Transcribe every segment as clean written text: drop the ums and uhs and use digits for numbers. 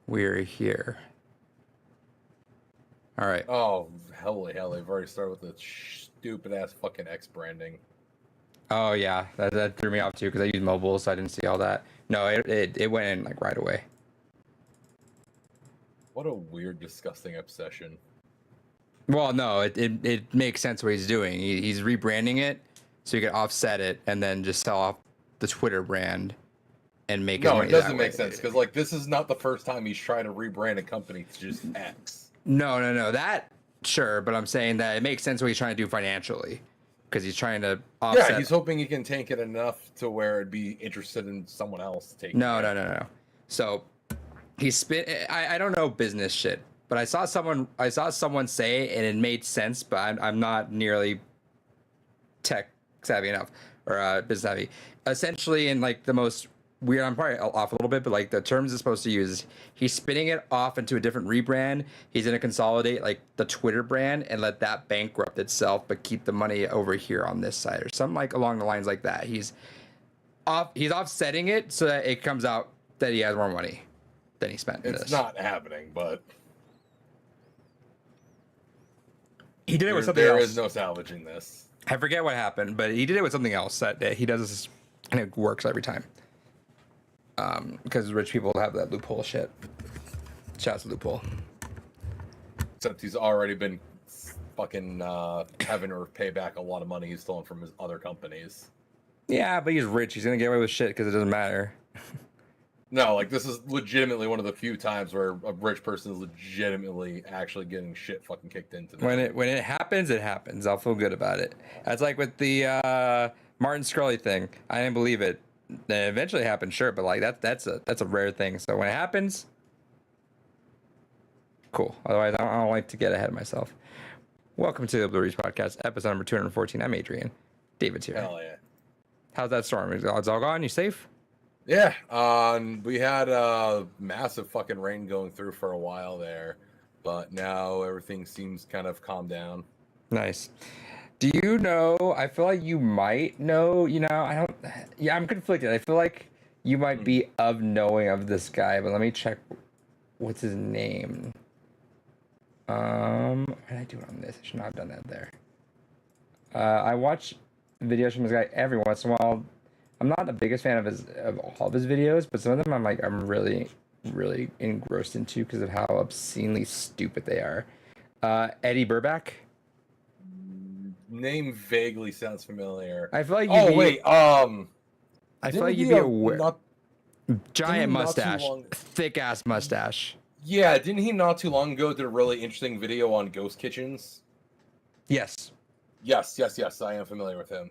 We're here. All right. Oh, hell, they've already started with the stupid ass fucking X branding. Oh yeah, that threw me off too because I use mobile, so I didn't see all that. No, it went in like right away. What a weird, disgusting obsession. Well, no, it makes sense what he's doing. He's rebranding it so you can offset it and then just sell off the Twitter brand and make his No, money it doesn't that make way. sense because like this is not the first time he's trying to rebrand a company to just X. No, that sure, but I'm saying that it makes sense what he's trying to do financially because he's trying to offset. Yeah, he's hoping he can tank it enough to where it'd be interested in someone else taking No. it. So he's I don't know business shit, but I saw someone say and it made sense, but I'm not nearly tech savvy enough or business savvy. Essentially, in like the most weird, I'm probably off a little bit, but like the terms it's supposed to use, he's spinning it off into a different rebrand. He's gonna consolidate like the Twitter brand and let that bankrupt itself, but keep the money over here on this side or something like along the lines like that. He's offsetting it so that it comes out that he has more money than he spent. It's not happening, but he did it with something else. There is no salvaging this. I forget what happened, but he did it with something else that day. He does this, and it works every time. Because rich people have that loophole shit. Shouts to loophole. Except he's already been fucking having to pay back a lot of money he's stolen from his other companies. Yeah, but he's rich. He's gonna get away with shit because it doesn't matter. No, like this is legitimately one of the few times where a rich person is legitimately actually getting shit fucking kicked into them. When it happens, it happens. I'll feel good about it. That's like with the Martin Scully thing. I didn't believe it. It eventually happened, sure, but like that's a rare thing. So when it happens, cool. Otherwise, I don't like to get ahead of myself. Welcome to the Blue Reach Podcast, episode number 214. I'm Adrian. David's here. Hell yeah. How's that storm? It's all gone? You safe? Yeah. We had massive fucking rain going through for a while there, but now everything seems kind of calmed down. Nice. Do you know, I feel like you might know, I'm conflicted. I feel like you might be of knowing of this guy, but let me check what's his name. Why did I do it on this? I should not have done that there. I watch videos from this guy every once in a while. I'm not the biggest fan of all of his videos, but some of them I'm really, really engrossed into because of how obscenely stupid they are. Eddie Burback. Name vaguely sounds familiar. I feel like I feel like you'd be aware. Giant mustache, thick ass mustache. Yeah, didn't he not too long ago did a really interesting video on ghost kitchens? Yes. Yes. I am familiar with him.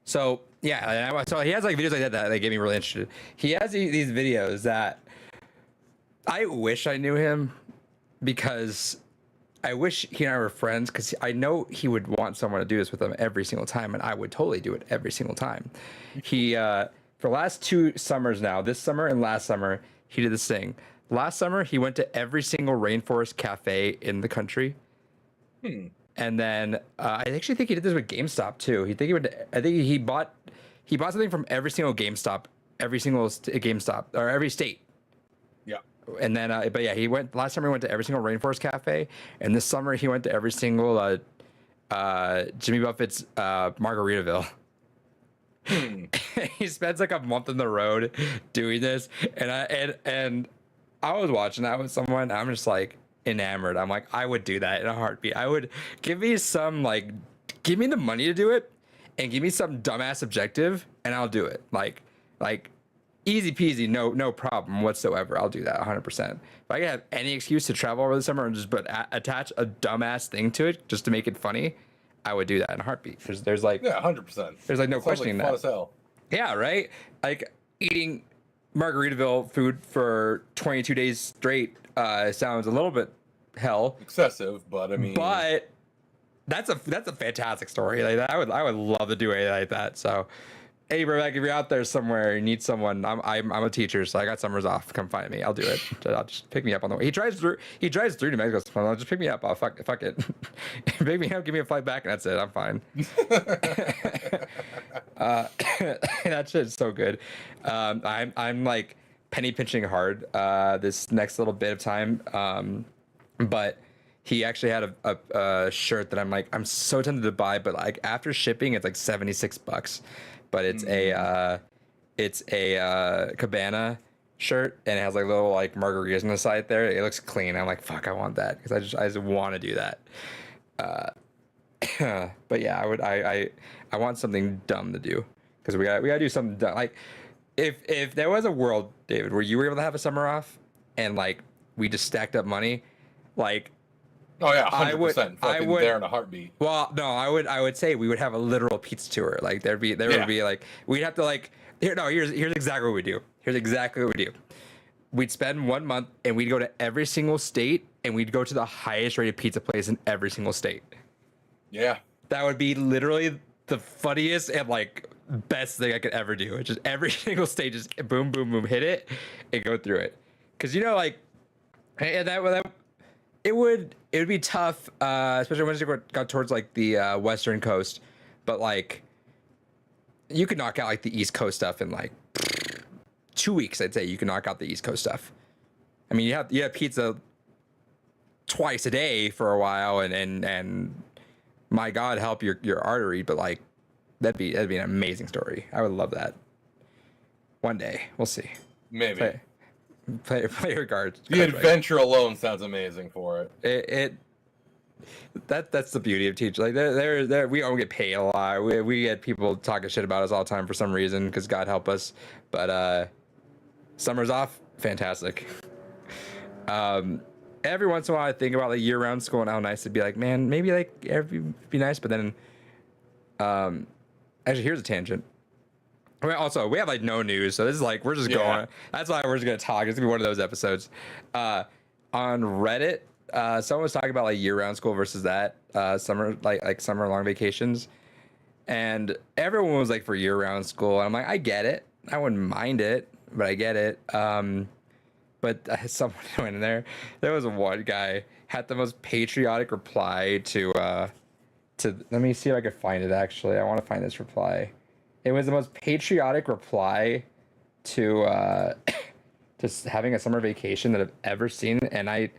So yeah, so he has like videos like that get me really interested. He has these videos that I wish I knew him because I wish he and I were friends because I know he would want someone to do this with him every single time, and I would totally do it every single time. He for the last 2 summers now, this summer and last summer, he did this thing. Last summer, he went to every single rainforest cafe in the country. And then I actually think he did this with GameStop too. I think he bought something from every single GameStop, GameStop or every state. Yeah. And then, but yeah, last summer he went to every single rainforest cafe, and this summer he went to every single Jimmy Buffett's Margaritaville. He spends like a month on the road doing this, and I was watching that with someone. I'm just like enamored. I'm like, I would do that in a heartbeat. I would give me the money to do it, and give me some dumbass objective, and I'll do it. Like easy peasy, no problem whatsoever. I'll do that 100%. If I could have any excuse to travel over the summer and just attach a dumbass thing to it just to make it funny, I would do that in a heartbeat. There's like 100%. There's like no questioning like fun as hell. Yeah, right. Like eating Margaritaville food for 22 days straight sounds a little bit hell excessive, but I mean, that's a fantastic story. Like I would love to do anything like that. So, hey, Burback, if you're out there somewhere, you need someone. I'm a teacher, so I got summers off. Come find me. I'll do it. I'll just pick me up on the way. He drives through New Mexico. So I'll just pick me up. I'll fuck it. Pick me up, give me a flight back, and that's it. I'm fine. That shit's so good. I'm like penny pinching hard this next little bit of time. But he actually had a shirt that I'm like, I'm so tempted to buy, but like after shipping, it's like $76. But it's a Cabana shirt, and it has like little like margaritas on the side there. It looks clean. I'm like, fuck, I want that because I just want to do that. But yeah, I want something dumb to do because we gotta do something dumb. Like if there was a world, David, where you were able to have a summer off and like we just stacked up money, like Oh yeah, 100%. I would there in a heartbeat. well, no, I would say we would have a literal pizza tour. Like there would be like we'd have to like here's exactly what we do. Here's exactly what we do. We'd spend 1 month and we'd go to every single state and we'd go to the highest rated pizza place in every single state. Yeah. That would be literally the funniest and like best thing I could ever do. It's just every single state, just boom, boom, boom, hit it and go through it. Cause you know, like, and that it would be tough, especially once you got towards like the western coast. But like, you could knock out like the East Coast stuff in like 2 weeks. I'd say you can knock out the East Coast stuff. I mean, you have pizza twice a day for a while, and my God, help your artery. But like, that'd be an amazing story. I would love that. One day, we'll see. Maybe. Play your cards. The adventure alone sounds amazing for it. That's the beauty of teaching. Like there we don't get paid a lot. We get people talking shit about us all the time for some reason, because God help us. But summer's off, fantastic. Every once in a while I think about like year-round school and how nice it'd be. Like, man, maybe like it'd be nice. But then actually, here's a tangent. Also, we have like no news, so this is like we're just going. That's why we're just gonna talk. It's gonna be one of those episodes. On Reddit, someone was talking about like year-round school versus that summer, like summer long vacations, and everyone was like for year-round school. And I'm like, I get it. I wouldn't mind it, but I get it. But someone went in there. There was one guy had the most patriotic reply to. Let me see if I can find it. Actually, I want to find this reply. It was the most patriotic reply to just having a summer vacation that I've ever seen, and I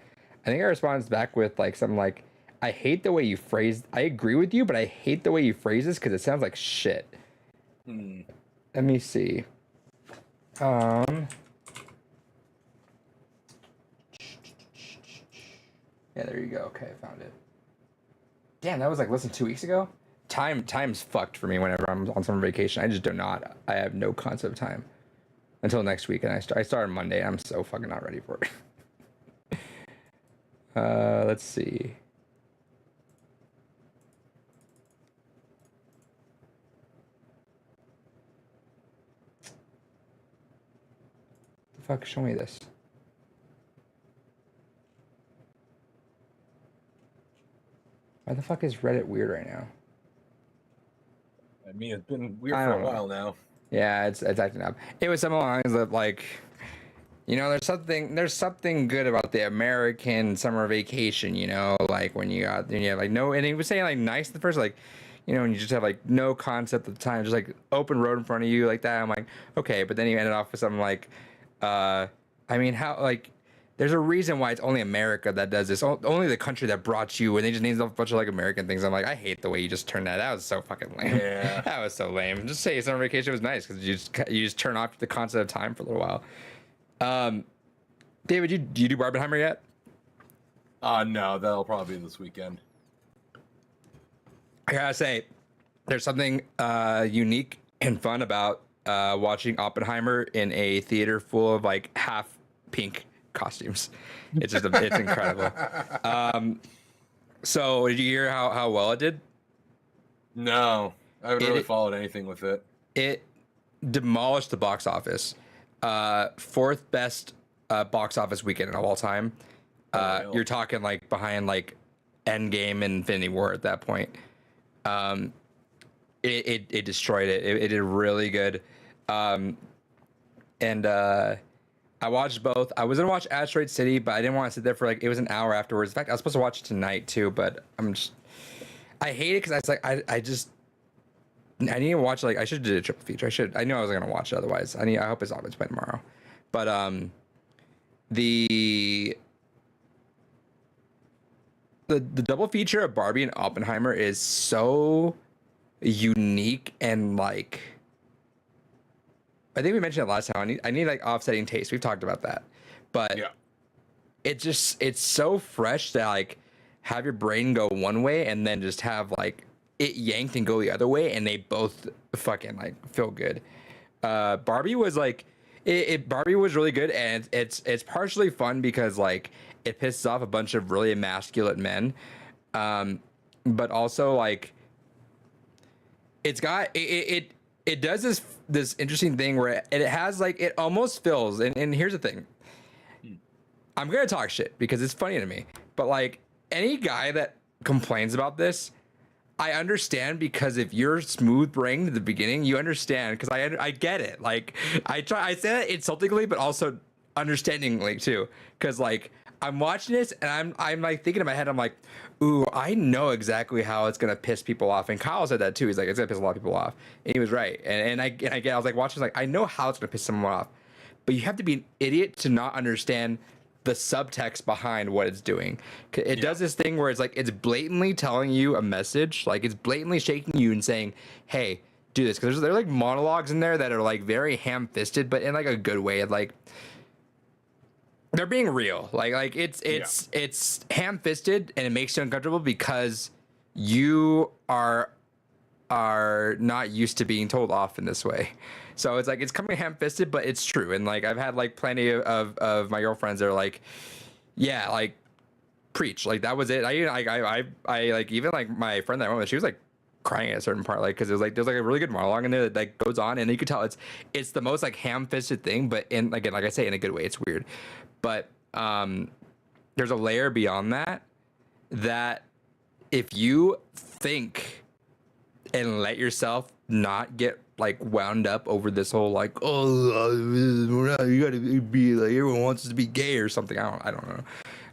think I responded back with like something like, "I hate the way you phrased. I agree with you, but I hate the way you phrase this because it sounds like shit." Let me see. Yeah, there you go. Okay, I found it. Damn, that was like less than 2 weeks ago. Time's fucked for me whenever I'm on summer vacation. I just do not. I have no concept of time until next week, and I start on Monday. And I'm so fucking not ready for it. Let's see. The fuck, show me this. Why the fuck is Reddit weird right now? I mean, it's been weird for a while now. Yeah, it's acting up. It was some lines of like, you know, there's something good about the American summer vacation, you know, like when you have like no, and he was saying like nice at the first, like, you know, and you just have like no concept of the time, just like open road in front of you like that. I'm like, okay, but then he ended off with something like, I mean, how, like, there's a reason why it's only America that does this. Only the country that brought you, and they just named a bunch of like American things. I'm like, I hate the way you just turned that. That was so fucking lame. Yeah, that was so lame. Just say summer vacation was nice because you just turn off the concept of time for a little while. David, do you do Barbenheimer yet? No, that'll probably be this weekend. I gotta say, there's something unique and fun about watching Oppenheimer in a theater full of like half pink costumes. It's just it's incredible. So did you hear how well it did? No, I haven't really followed anything with it. It demolished the box office. Fourth best box office weekend of all time. You're talking like behind like Endgame and Infinity War at that point. It destroyed it. It did really good. I watched both. I was gonna watch Asteroid City, but I didn't want to sit there for like, it was an hour afterwards. In fact, I was supposed to watch it tonight too, but I hate it because I was like, I need to watch, like, I should have did a triple feature. I knew I was gonna watch it otherwise. I hope it's on its by tomorrow. But the double feature of Barbie and Oppenheimer is so unique and like, I think we mentioned it last time. I need like offsetting taste. We've talked about that, but Yeah. it's so fresh that like have your brain go one way and then just have like it yanked and go the other way, and they both fucking like feel good. Barbie was like Barbie was really good, and it's partially fun because like it pisses off a bunch of really emasculate men, but also like it's got it does this interesting thing where it has like it almost feels, and here's the thing, I'm gonna talk shit because it's funny to me, but like any guy that complains about this, I understand, because if you're smooth brained at the beginning, you understand, because I get it. Like I say that insultingly, but also understandingly too, because like I'm watching this and I'm like thinking in my head, I'm like, ooh, I know exactly how it's gonna piss people off. And Kyle said that too. He's like, it's gonna piss a lot of people off, and he was right. And I was like watching, like I know how it's gonna piss someone off, but you have to be an idiot to not understand the subtext behind what it's doing. It does this thing where it's like it's blatantly telling you a message, like it's blatantly shaking you and saying, hey, do this, because there's like monologues in there that are like very ham-fisted, but in like a good way. Like they're being real, like it's ham-fisted, and it makes you uncomfortable because you are not used to being told off in this way. So it's like it's coming ham-fisted, but it's true. And like I've had like plenty of my girlfriends that are like, yeah, like preach, like that was it. I like, even like my friend that I went with, she was like crying at a certain part, like because it was like there's like a really good monologue in there that like goes on, and you could tell it's the most like ham-fisted thing, but in, again, like I say, in a good way. It's weird, but there's a layer beyond that if you think and let yourself not get like wound up over this whole like, oh, you gotta be like, everyone wants us to be gay or something. I don't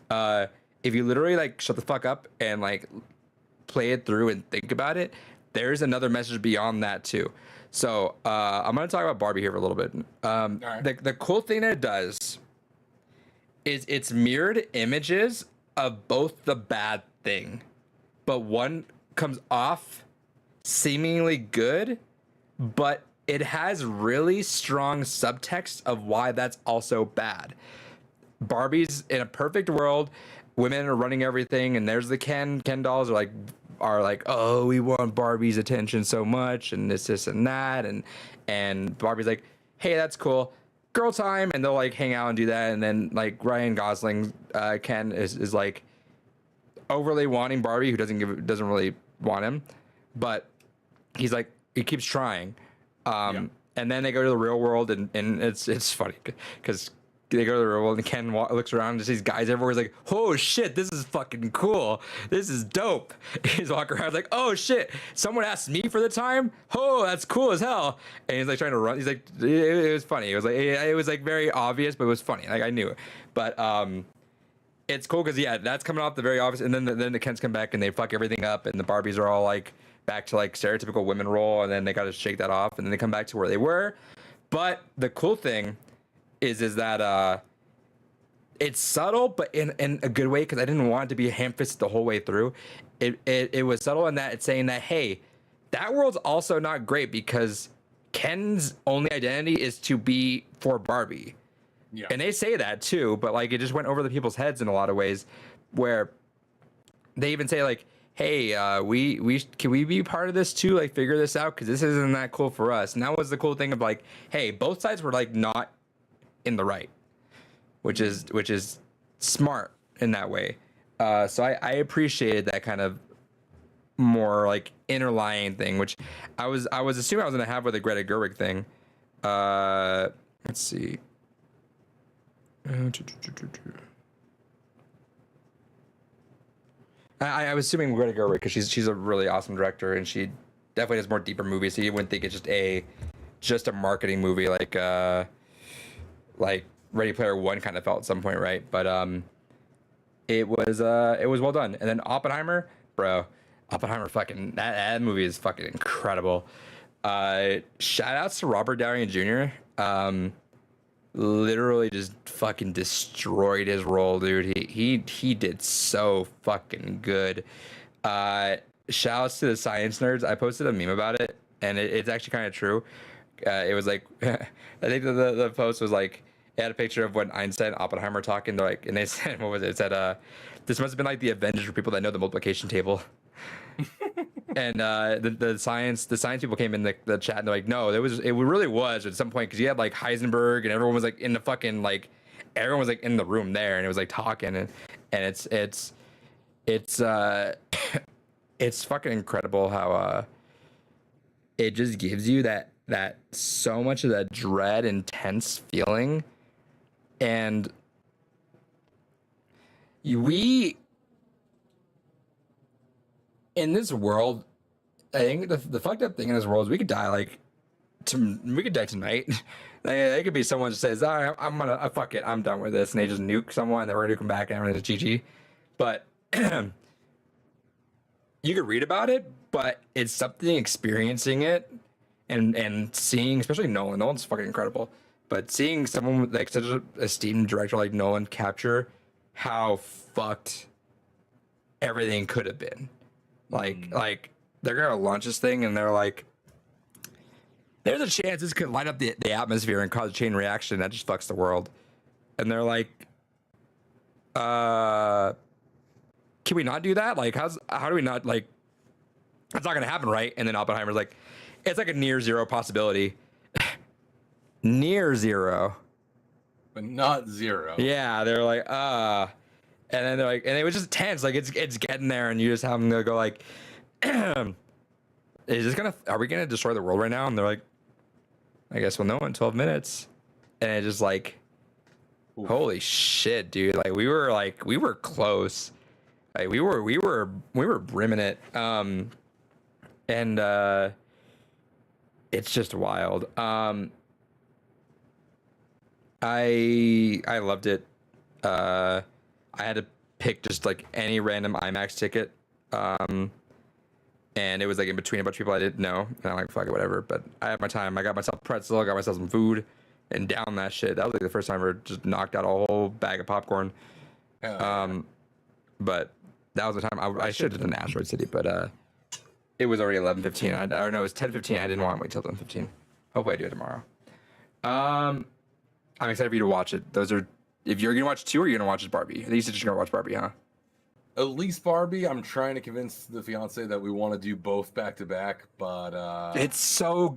know. If you literally like shut the fuck up and like play it through and think about it, there's another message beyond that too. So I'm gonna talk about Barbie here for a little bit. Right. The cool thing that it does is it's mirrored images of both the bad thing, but one comes off seemingly good, but it has really strong subtext of why that's also bad. Barbie's in a perfect world, women are running everything, and there's the Ken dolls are like, oh, we want Barbie's attention so much, and this and that, and Barbie's like, hey, that's cool, girl time, and they'll like hang out and do that. And then like Ryan Gosling, Ken is like overly wanting Barbie, who doesn't really want him, but he's like, he keeps trying. And then they go to the real world, and it's funny because they go to the real world, and Ken looks around and sees guys everywhere. He's like, oh shit, this is fucking cool. This is dope. He's walking around like, oh shit, someone asked me for the time. Oh, that's cool as hell. And he's like trying to run. He's like, it was funny. It was like very obvious, but it was funny. Like I knew it. But it's cool because yeah, that's coming off the very obvious, and then the Kens come back and they fuck everything up, and the Barbies are all like back to like stereotypical women role, and then they gotta shake that off, and then they come back to where they were. But the cool thing is that it's subtle, but in a good way, because I didn't want it to be ham-fisted the whole way through. It was subtle in that it's saying that, hey, that world's also not great because Ken's only identity is to be for Barbie. Yeah. And they say that too, but like it just went over the people's heads in a lot of ways, where they even say like, hey, we can we be part of this too? Like figure this out, because this isn't that cool for us. And that was the cool thing of like, hey, both sides were like not in the right, which is smart in that way. So I appreciated that kind of more like inner lying thing, which I was assuming I was gonna have with the Greta Gerwig thing. Let's see. I was assuming Greta Gerwig because she's a really awesome director, and she definitely has more deeper movies. So you wouldn't think it's just a marketing movie like Ready Player One kind of felt at some point, right? But it was well done. And then Oppenheimer, bro, fucking that movie is fucking incredible. Shout outs to Robert Downey Jr. literally just fucking destroyed his role, dude. He did so fucking good. Shouts to the science nerds. I posted a meme about it, and it's actually kind of true. It was like, I think the post was like, it had a picture of when Einstein and Oppenheimer talking. They're like, and they said, what was it? It said, this must have been like the Avengers for people that know the multiplication table. And the science people came in the chat and they're like, no, it really was at some point, because you had like Heisenberg and everyone was like in the fucking like, everyone was like in the room there and it was like talking, and it's it's fucking incredible how it just gives you that so much of that dread, intense feeling. And we in this world, I think the fucked up thing in this world is we could die we could die tonight. It could be someone just says, all right, I'm gonna fuck it, I'm done with this, and they just nuke someone, and then we're gonna nuke them back, and everyone's GG. But you could read about it, but it's something experiencing it and seeing, especially Nolan. Nolan's fucking incredible. But seeing someone with like such an esteemed director like Nolan capture how fucked everything could have been. Like they're gonna launch this thing and they're like, there's a chance this could light up the atmosphere and cause a chain reaction that just fucks the world. And they're like, can we not do that? Like, how do we not, like, that's not gonna happen, right? And then Oppenheimer's like, it's like a near zero possibility. Near zero. But not zero. Yeah, they're like, and then they're like, and it was just tense. Like it's getting there, and you just have them go like, are we gonna destroy the world right now? And they're like, I guess we'll know in 12 minutes. And it just like, oof. Holy shit, dude. Like we were close. Like we were brimming it. And it's just wild. I loved it. I had to pick just like any random IMAX ticket. And it was like in between a bunch of people I didn't know. And I'm like, fuck it, whatever. But I had my time. I got myself pretzel, I got myself some food, and down that shit. That was like the first time I ever just knocked out a whole bag of popcorn. But that was the time I should have done Asteroid City, but it was already 11:15. Or no, it was 10:15. I didn't want to wait till 10:15. Hopefully I do it tomorrow. I'm excited for you to watch it. Those are, if you're gonna watch two, or you're gonna watch just Barbie. I think you said you're gonna watch Barbie, huh? At least Barbie. I'm trying to convince the fiance that we want to do both back to back, but it's so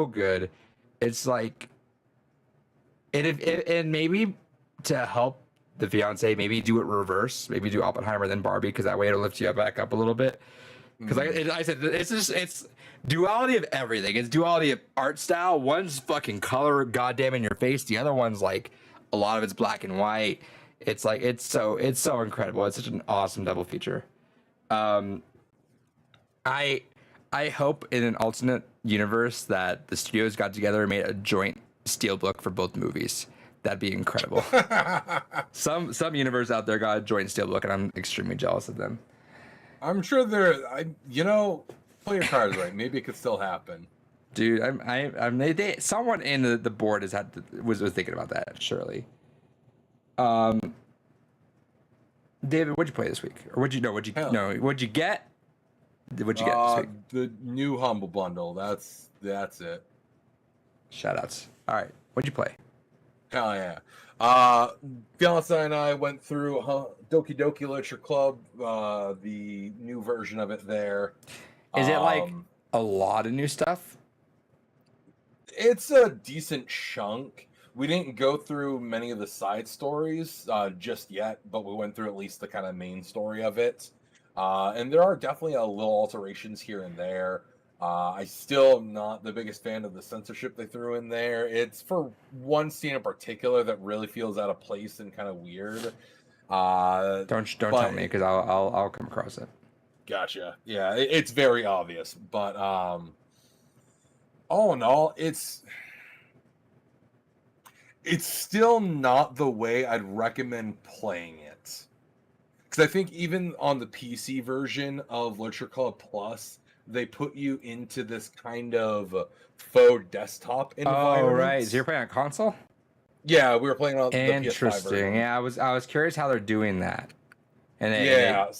good. It's like and maybe to help the fiance, maybe do it reverse. Maybe do Oppenheimer then Barbie, because that way it'll lift you back up a little bit. Because I said, it's duality of everything. It's duality of art style. One's fucking color, goddamn in your face. The other one's like a lot of it's black and white. It's like it's so incredible. It's such an awesome double feature. I hope in an alternate universe that the studios got together and made a joint steelbook for both movies. That'd be incredible. Some universe out there got a joint steelbook, and I'm extremely jealous of them. I'm sure play your cards right. Maybe it could still happen. Dude, someone in the board was thinking about that, surely. David, what'd you play this week? Or what'd you get? What'd you get this week? The new Humble Bundle. That's it. Shoutouts. All right, what'd you play? Hell yeah. Fiance and I went through Doki Doki Literature Club, the new version of it there. Is it like a lot of new stuff? It's a decent chunk. We didn't go through many of the side stories just yet, but we went through at least the kind of main story of it. And there are definitely a little alterations here and there. I still am not the biggest fan of the censorship they threw in there. It's for one scene in particular that really feels out of place and kind of weird. Don't tell me, because I'll come across it. Gotcha. Yeah, it's very obvious, but all in all, it's still not the way I'd recommend playing it. Because I think even on the PC version of Literature Club Plus, they put you into this kind of faux desktop environment. Oh, right. So you're playing on console? Yeah, we were playing on the PS5 Interesting. version. Yeah, I was curious how they're doing that. And Yeah.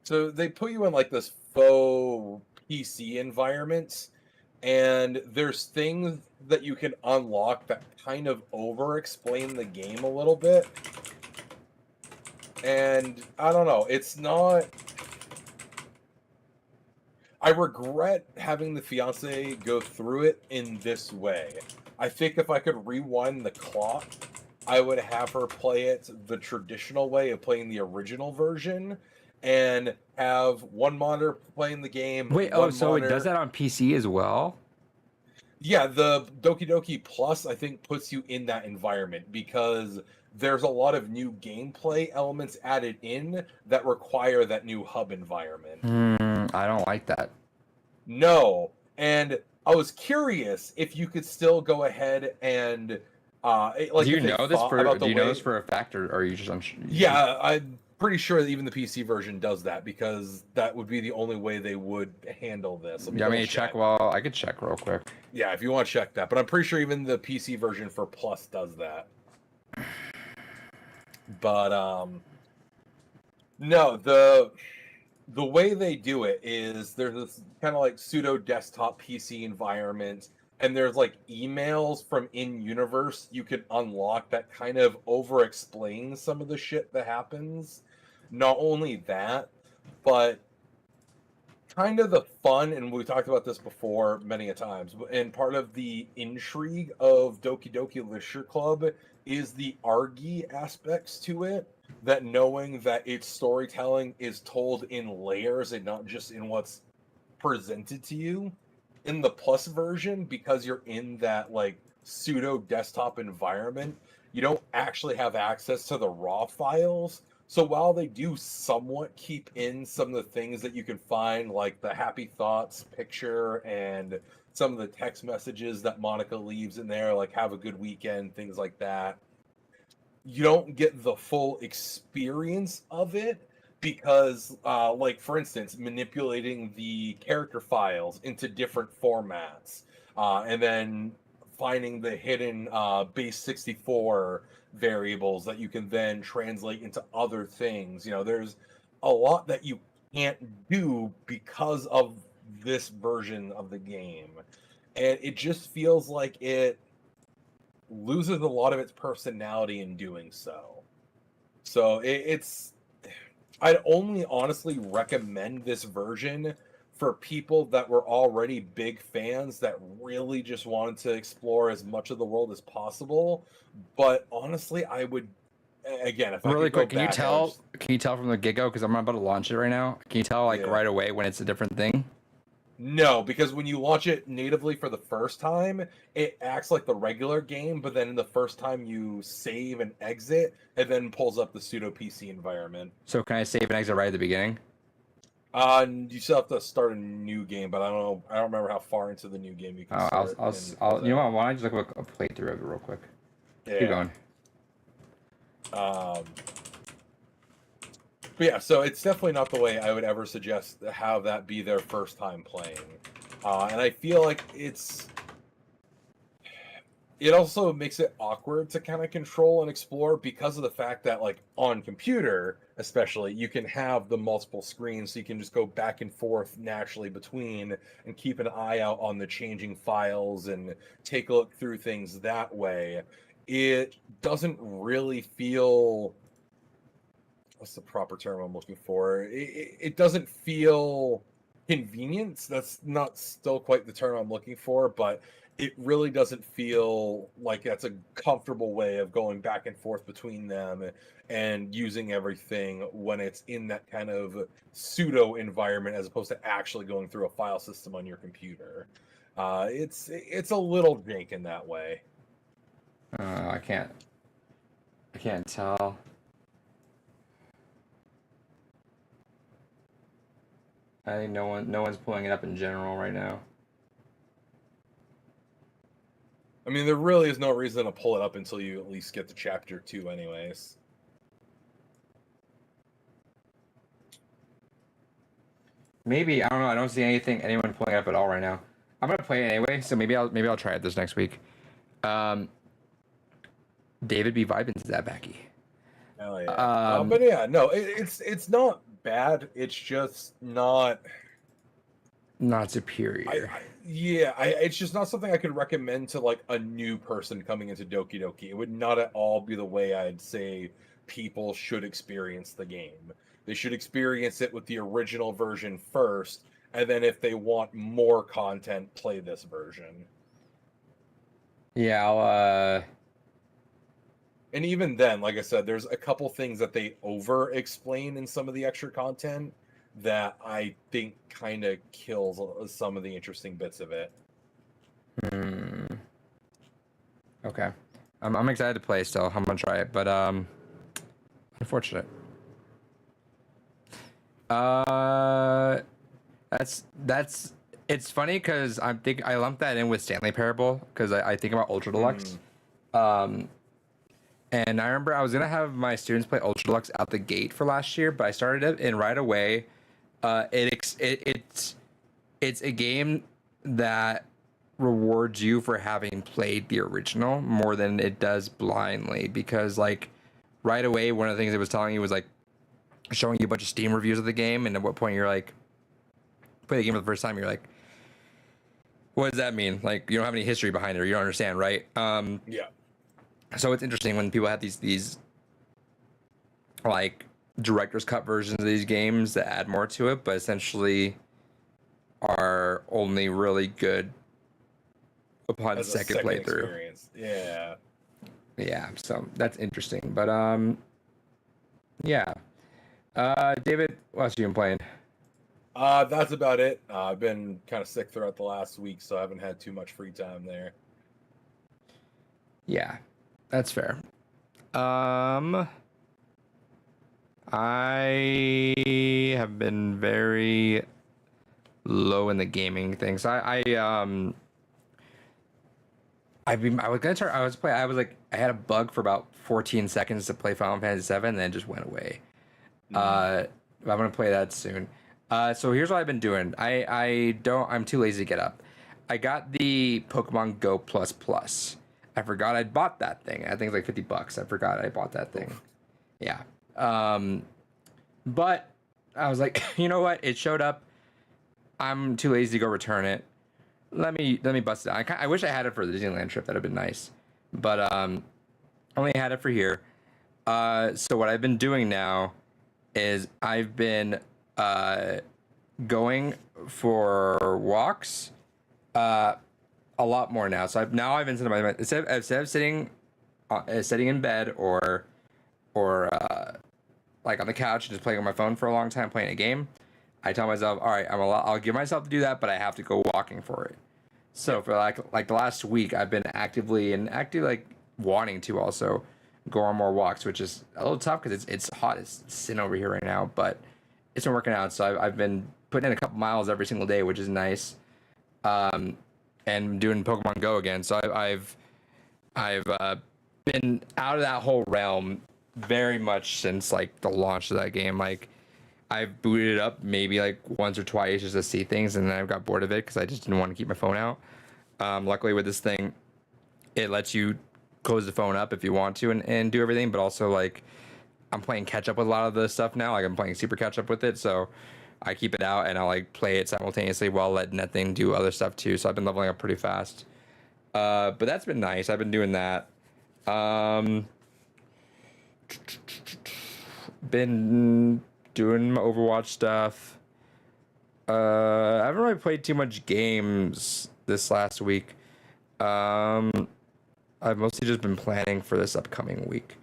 So they put you in like this faux PC environment, and there's things that you can unlock that kind of over explain the game a little bit. And I don't know, it's not. I regret having the fiance go through it in this way. I think if I could rewind the clock, I would have her play it the traditional way of playing the original version and have one monitor playing the game, wait, oh, one so it does monitor. that on PC as well? Yeah, the Doki Doki Plus, I think, puts you in that environment because there's a lot of new gameplay elements added in that require that new hub environment. I don't like that. No. And I was curious if you could still go ahead and like Do you if they know this thought for about the do you know way. this for a fact, or are you just Yeah, I'm pretty sure that even the PC version does that because that would be the only way they would handle this. Let me Yeah, I double mean, check. Well, I could check real quick. Yeah, if you want to check that, but I'm pretty sure even the PC version for Plus does that. But no, the way they do it is there's this kind of like pseudo desktop PC environment, and there's like emails from in universe you can unlock that kind of over explains some of the shit that happens. Not only that, but kind of the fun, and we talked about this before many a times, and part of the intrigue of Doki Doki Literature Club is the argy aspects to it, that knowing that its storytelling is told in layers and not just in what's presented to you. In the plus version, because you're in that like pseudo desktop environment, you don't actually have access to the raw files. So while they do somewhat keep in some of the things that you can find, like the happy thoughts picture and some of the text messages that Monica leaves in there, like have a good weekend, things like that, you don't get the full experience of it because like for instance manipulating the character files into different formats and then finding the hidden base 64 variables that you can then translate into other things, there's a lot that you can't do because of this version of the game, and it just feels like it loses a lot of its personality in doing so. So I'd only honestly recommend this version for people that were already big fans that really just wanted to explore as much of the world as possible. But honestly, I would, again, if I Really could go quick, can you back, I would tell? Can you tell from the get-go? Because I'm about to launch it right now. Can you tell like yeah. right away when it's a different thing? No, because when you launch it natively for the first time, it acts like the regular game, but then the first time you save and exit, it then pulls up the pseudo PC environment. So can I save and exit right at the beginning? You still have to start a new game, but I don't know. I don't remember how far into the new game you can I'll, start. I'll, I'll, you know what? Why don't I just look a playthrough of it real quick? Yeah. Keep going. But yeah, so it's definitely not the way I would ever suggest to have that be their first time playing. And I feel like it also makes it awkward to kind of control and explore because of the fact that like on computer especially you can have the multiple screens, so you can just go back and forth naturally between and keep an eye out on the changing files and take a look through things that way. It doesn't really feel, what's the proper term I'm looking for, it doesn't feel convenient. That's not still quite the term I'm looking for, but it really doesn't feel like that's a comfortable way of going back and forth between them and using everything when it's in that kind of pseudo environment as opposed to actually going through a file system on your computer. It's a little jank in that way. I can't tell. I think no one's pulling it up in general right now. I mean, there really is no reason to pull it up until you at least get to chapter 2 anyways. Maybe, I don't know. I don't see anyone pulling it up at all right now. I'm gonna play it anyway, so maybe I'll try it this next week. David be vibing to that Becky. Hell yeah. Um, But yeah, no, it's not bad. It's just not. not superior. It's just not something I could recommend to like a new person coming into Doki Doki. It would not at all be the way I'd say people should experience the game. They should experience it with the original version first, and then if they want more content, play this version. Yeah, I'll And even then, like I said, there's a couple things that they over explain in some of the extra content that I think kind of kills some of the interesting bits of it. Okay. I'm excited to play still. I'm gonna try it, but unfortunate. That's it's funny because I lumped that in with Stanley Parable because I think about Ultra Deluxe. And I remember I was gonna have my students play Ultra Deluxe out the gate for last year, but I started it and right away, it's a game that rewards you for having played the original more than it does blindly because like right away one of the things it was telling you was like showing you a bunch of Steam reviews of the game and at what point you're like play the game for the first time you're like what does that mean? Like you don't have any history behind it or you don't understand, right? Yeah. So it's interesting when people have these like director's cut versions of these games that add more to it, but essentially are only really good upon As a second playthrough. experience. Yeah. Yeah, so that's interesting. But yeah. David, what else have you been playing? That's about it. I've been kind of sick throughout the last week, so I haven't had too much free time there. Yeah, that's fair. I have been very low in the gaming things. I had a bug for about 14 seconds to play Final Fantasy VII, and then it just went away. I'm gonna play that soon. So here's what I've been doing. I'm too lazy to get up. I got the Pokemon Go Plus Plus. I forgot I'd bought that thing. I think it's like $50. I forgot I bought that thing. Yeah. But I was like, you know what? It showed up. I'm too lazy to go return it. Let me bust it out. I wish I had it for the Disneyland trip. That'd have been nice. But only had it for here. So what I've been doing now is I've been going for walks a lot more now. So I've been sitting instead of sitting in bed or like on the couch and just playing on my phone for a long time playing a game. I tell myself, all right, I'll give myself to do that, but I have to go walking for it. So for like the last week, I've been actively like wanting to also go on more walks, which is a little tough because it's hot as sin over here right now, but it's been working out. So I've been putting in a couple miles every single day, which is nice. And doing Pokemon Go again. So I've been out of that whole realm very much since like the launch of that game. Like I've booted it up maybe like once or twice just to see things, and then I got bored of it because I just didn't want to keep my phone out. Luckily with this thing, it lets you close the phone up if you want to and do everything, but also like I'm playing catch up with a lot of the stuff now. Like I'm playing super catch up with it, so I keep it out and I'll like play it simultaneously while letting that thing do other stuff too. So I've been leveling up pretty fast. But that's been nice. I've been doing that. Been doing my Overwatch stuff. I haven't really played too much games this last week. I've mostly just been planning for this upcoming week.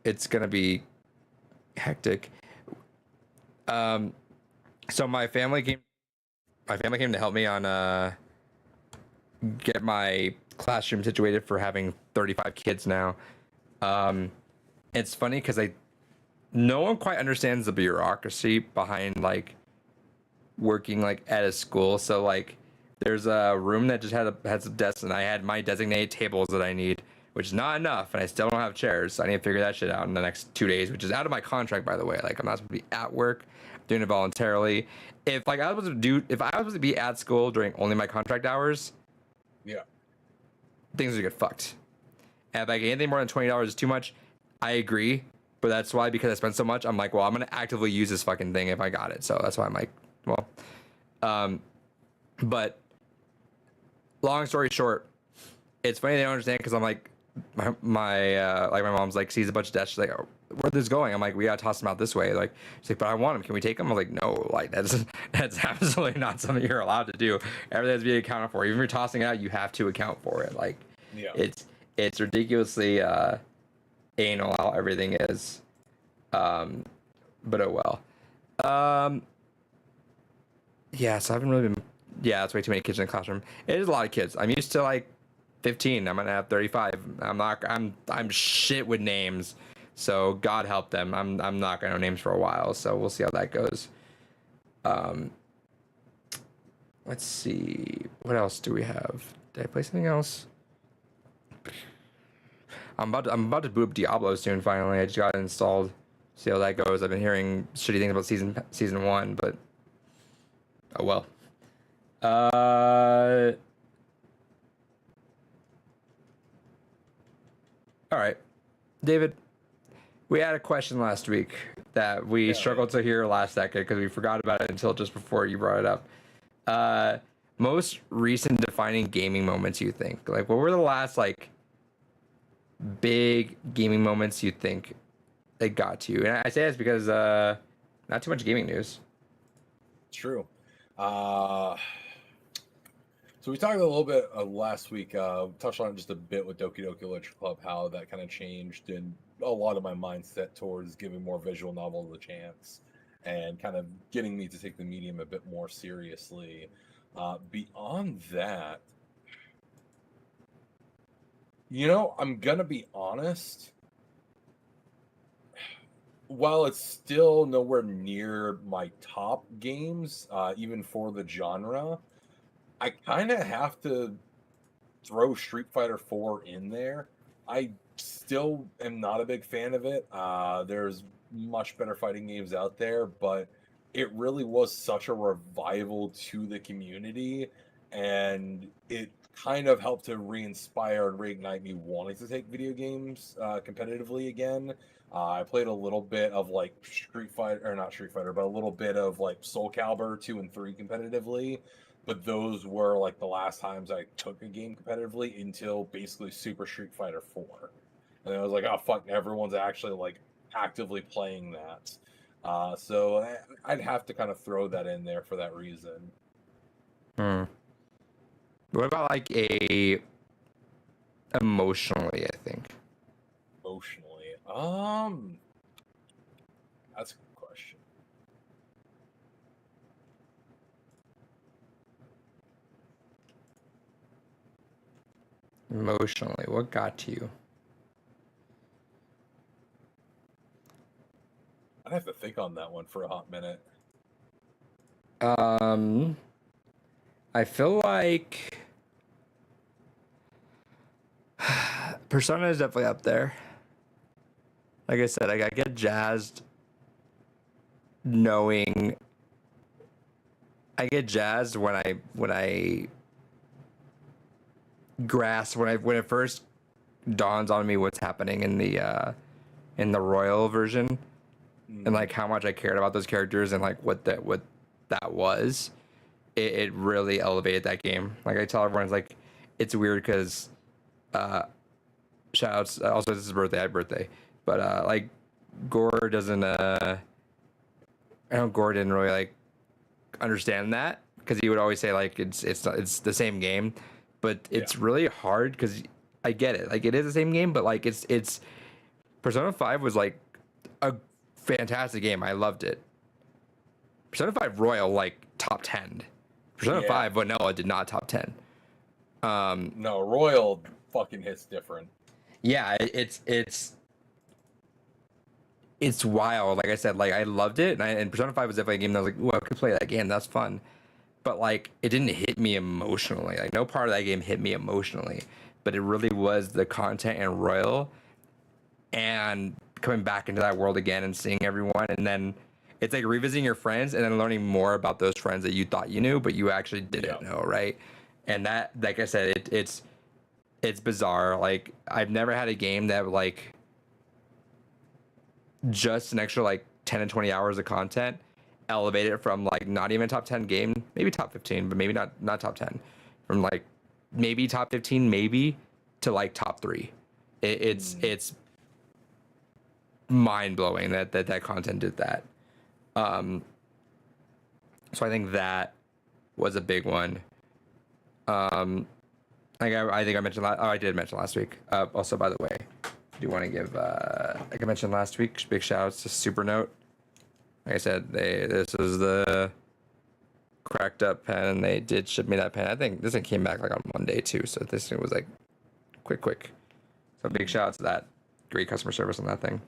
It's gonna be hectic. So my family came to help me on get my classroom situated for having 35 kids now. It's funny because no one quite understands the bureaucracy behind like working like at a school. So like there's a room that just had some desks, and I had my designated tables that I need, which is not enough, and I still don't have chairs. So I need to figure that shit out in the next 2 days, which is out of my contract, by the way. Like I'm not supposed to be at work, I'm doing it voluntarily. If I was supposed to be at school during only my contract hours, Yeah. things would get fucked. And like anything more than $20 is too much. I agree, but that's why, because I spent so much, I'm like, well, I'm gonna actively use this fucking thing if I got it. So that's why I'm like, well, but long story short, it's funny they don't understand because I'm like, my mom's like sees a bunch of debt. She's like, oh, where's this going? I'm like, we gotta toss them out this way. Like, she's like, but I want them. Can we take them? I'm like, no, like that's absolutely not something you're allowed to do. Everything has to be accounted for. Even if you're tossing it out, you have to account for it. Like, Yeah. it's ridiculously anal how everything is. But oh well. Yeah, so I haven't really been. Yeah, that's way too many kids in the classroom. It is a lot of kids. I'm used to like 15. I'm gonna have 35. I'm shit with names. So God help them. I'm not gonna know names for a while. So we'll see how that goes. Let's see. What else do we have? Did I play something else? I'm about to boot up Diablo soon. Finally, I just got it installed. See how that goes. I've been hearing shitty things about season 1, but oh well. All right, David. We had a question last week that we struggled to hear last second because we forgot about it until just before you brought it up. Most recent defining gaming moments you think? Like, what were the last like big gaming moments you think they got to you? And I say this because not too much gaming news. True. So we talked a little bit last week, touched on it just a bit with Doki Doki Literature Club, how that kind of changed and a lot of my mindset towards giving more visual novels a chance and kind of getting me to take the medium a bit more seriously. Beyond that, I'm going to be honest. While it's still nowhere near my top games, even for the genre, I kind of have to throw Street Fighter 4 in there. I still am not a big fan of it. There's much better fighting games out there, but it really was such a revival to the community, and it kind of helped to re-inspire and reignite me wanting to take video games competitively again. I played a little bit of like Street Fighter, or not Street Fighter, but a little bit of like Soul Calibur 2 and 3 competitively. But those were like the last times I took a game competitively until basically Super Street Fighter 4. And I was like, oh fuck, everyone's actually like actively playing that. So I'd have to kind of throw that in there for that reason. What about like a emotionally, I think? Emotionally. That's a good question. Emotionally, what got to you? I'd have to think on that one for a hot minute. I feel like Persona is definitely up there. Like I said, I get jazzed knowing. I get jazzed when I grasp when it first dawns on me what's happening in the Royal version, and like how much I cared about those characters and like what that was. It really elevated that game. Like I tell everyone, it's like it's weird because shout outs, also this is birthday, I had birthday, but like Gore doesn't I know Gore didn't really like understand that because he would always say like it's the same game, but it's really hard because I get it, like it is the same game, but like it's Persona 5 was like a fantastic game. I loved it. Persona 5 Royal like top 10. Persona 5 Vanilla did not top 10. No, Royal fucking hits different. Yeah, it's wild. Like I said, like I loved it, and Persona 5 was definitely a game that I was like, ooh, I could play that game. That's fun. But like, it didn't hit me emotionally. Like no part of that game hit me emotionally. But it really was the content and Royal, and coming back into that world again and seeing everyone, and then it's like revisiting your friends and then learning more about those friends that you thought you knew, but you actually didn't know, right? And that, like I said, it's it's bizarre. Like I've never had a game that like just an extra like 10 and 20 hours of content elevated it from like not even a top 10 game, maybe top 15, but maybe not top 10, from like maybe top 15, maybe to like top 3. It's mind blowing that content did that. So I think that was a big one. Like I think I mentioned I did mention last week. Also, by the way, I do want to give like I mentioned last week, big shout outs to Supernote. Like I said, this is the cracked up pen, and they did ship me that pen. I think this thing came back like on Monday too, so this thing was like quick. So big shout out to that. Great customer service on that thing.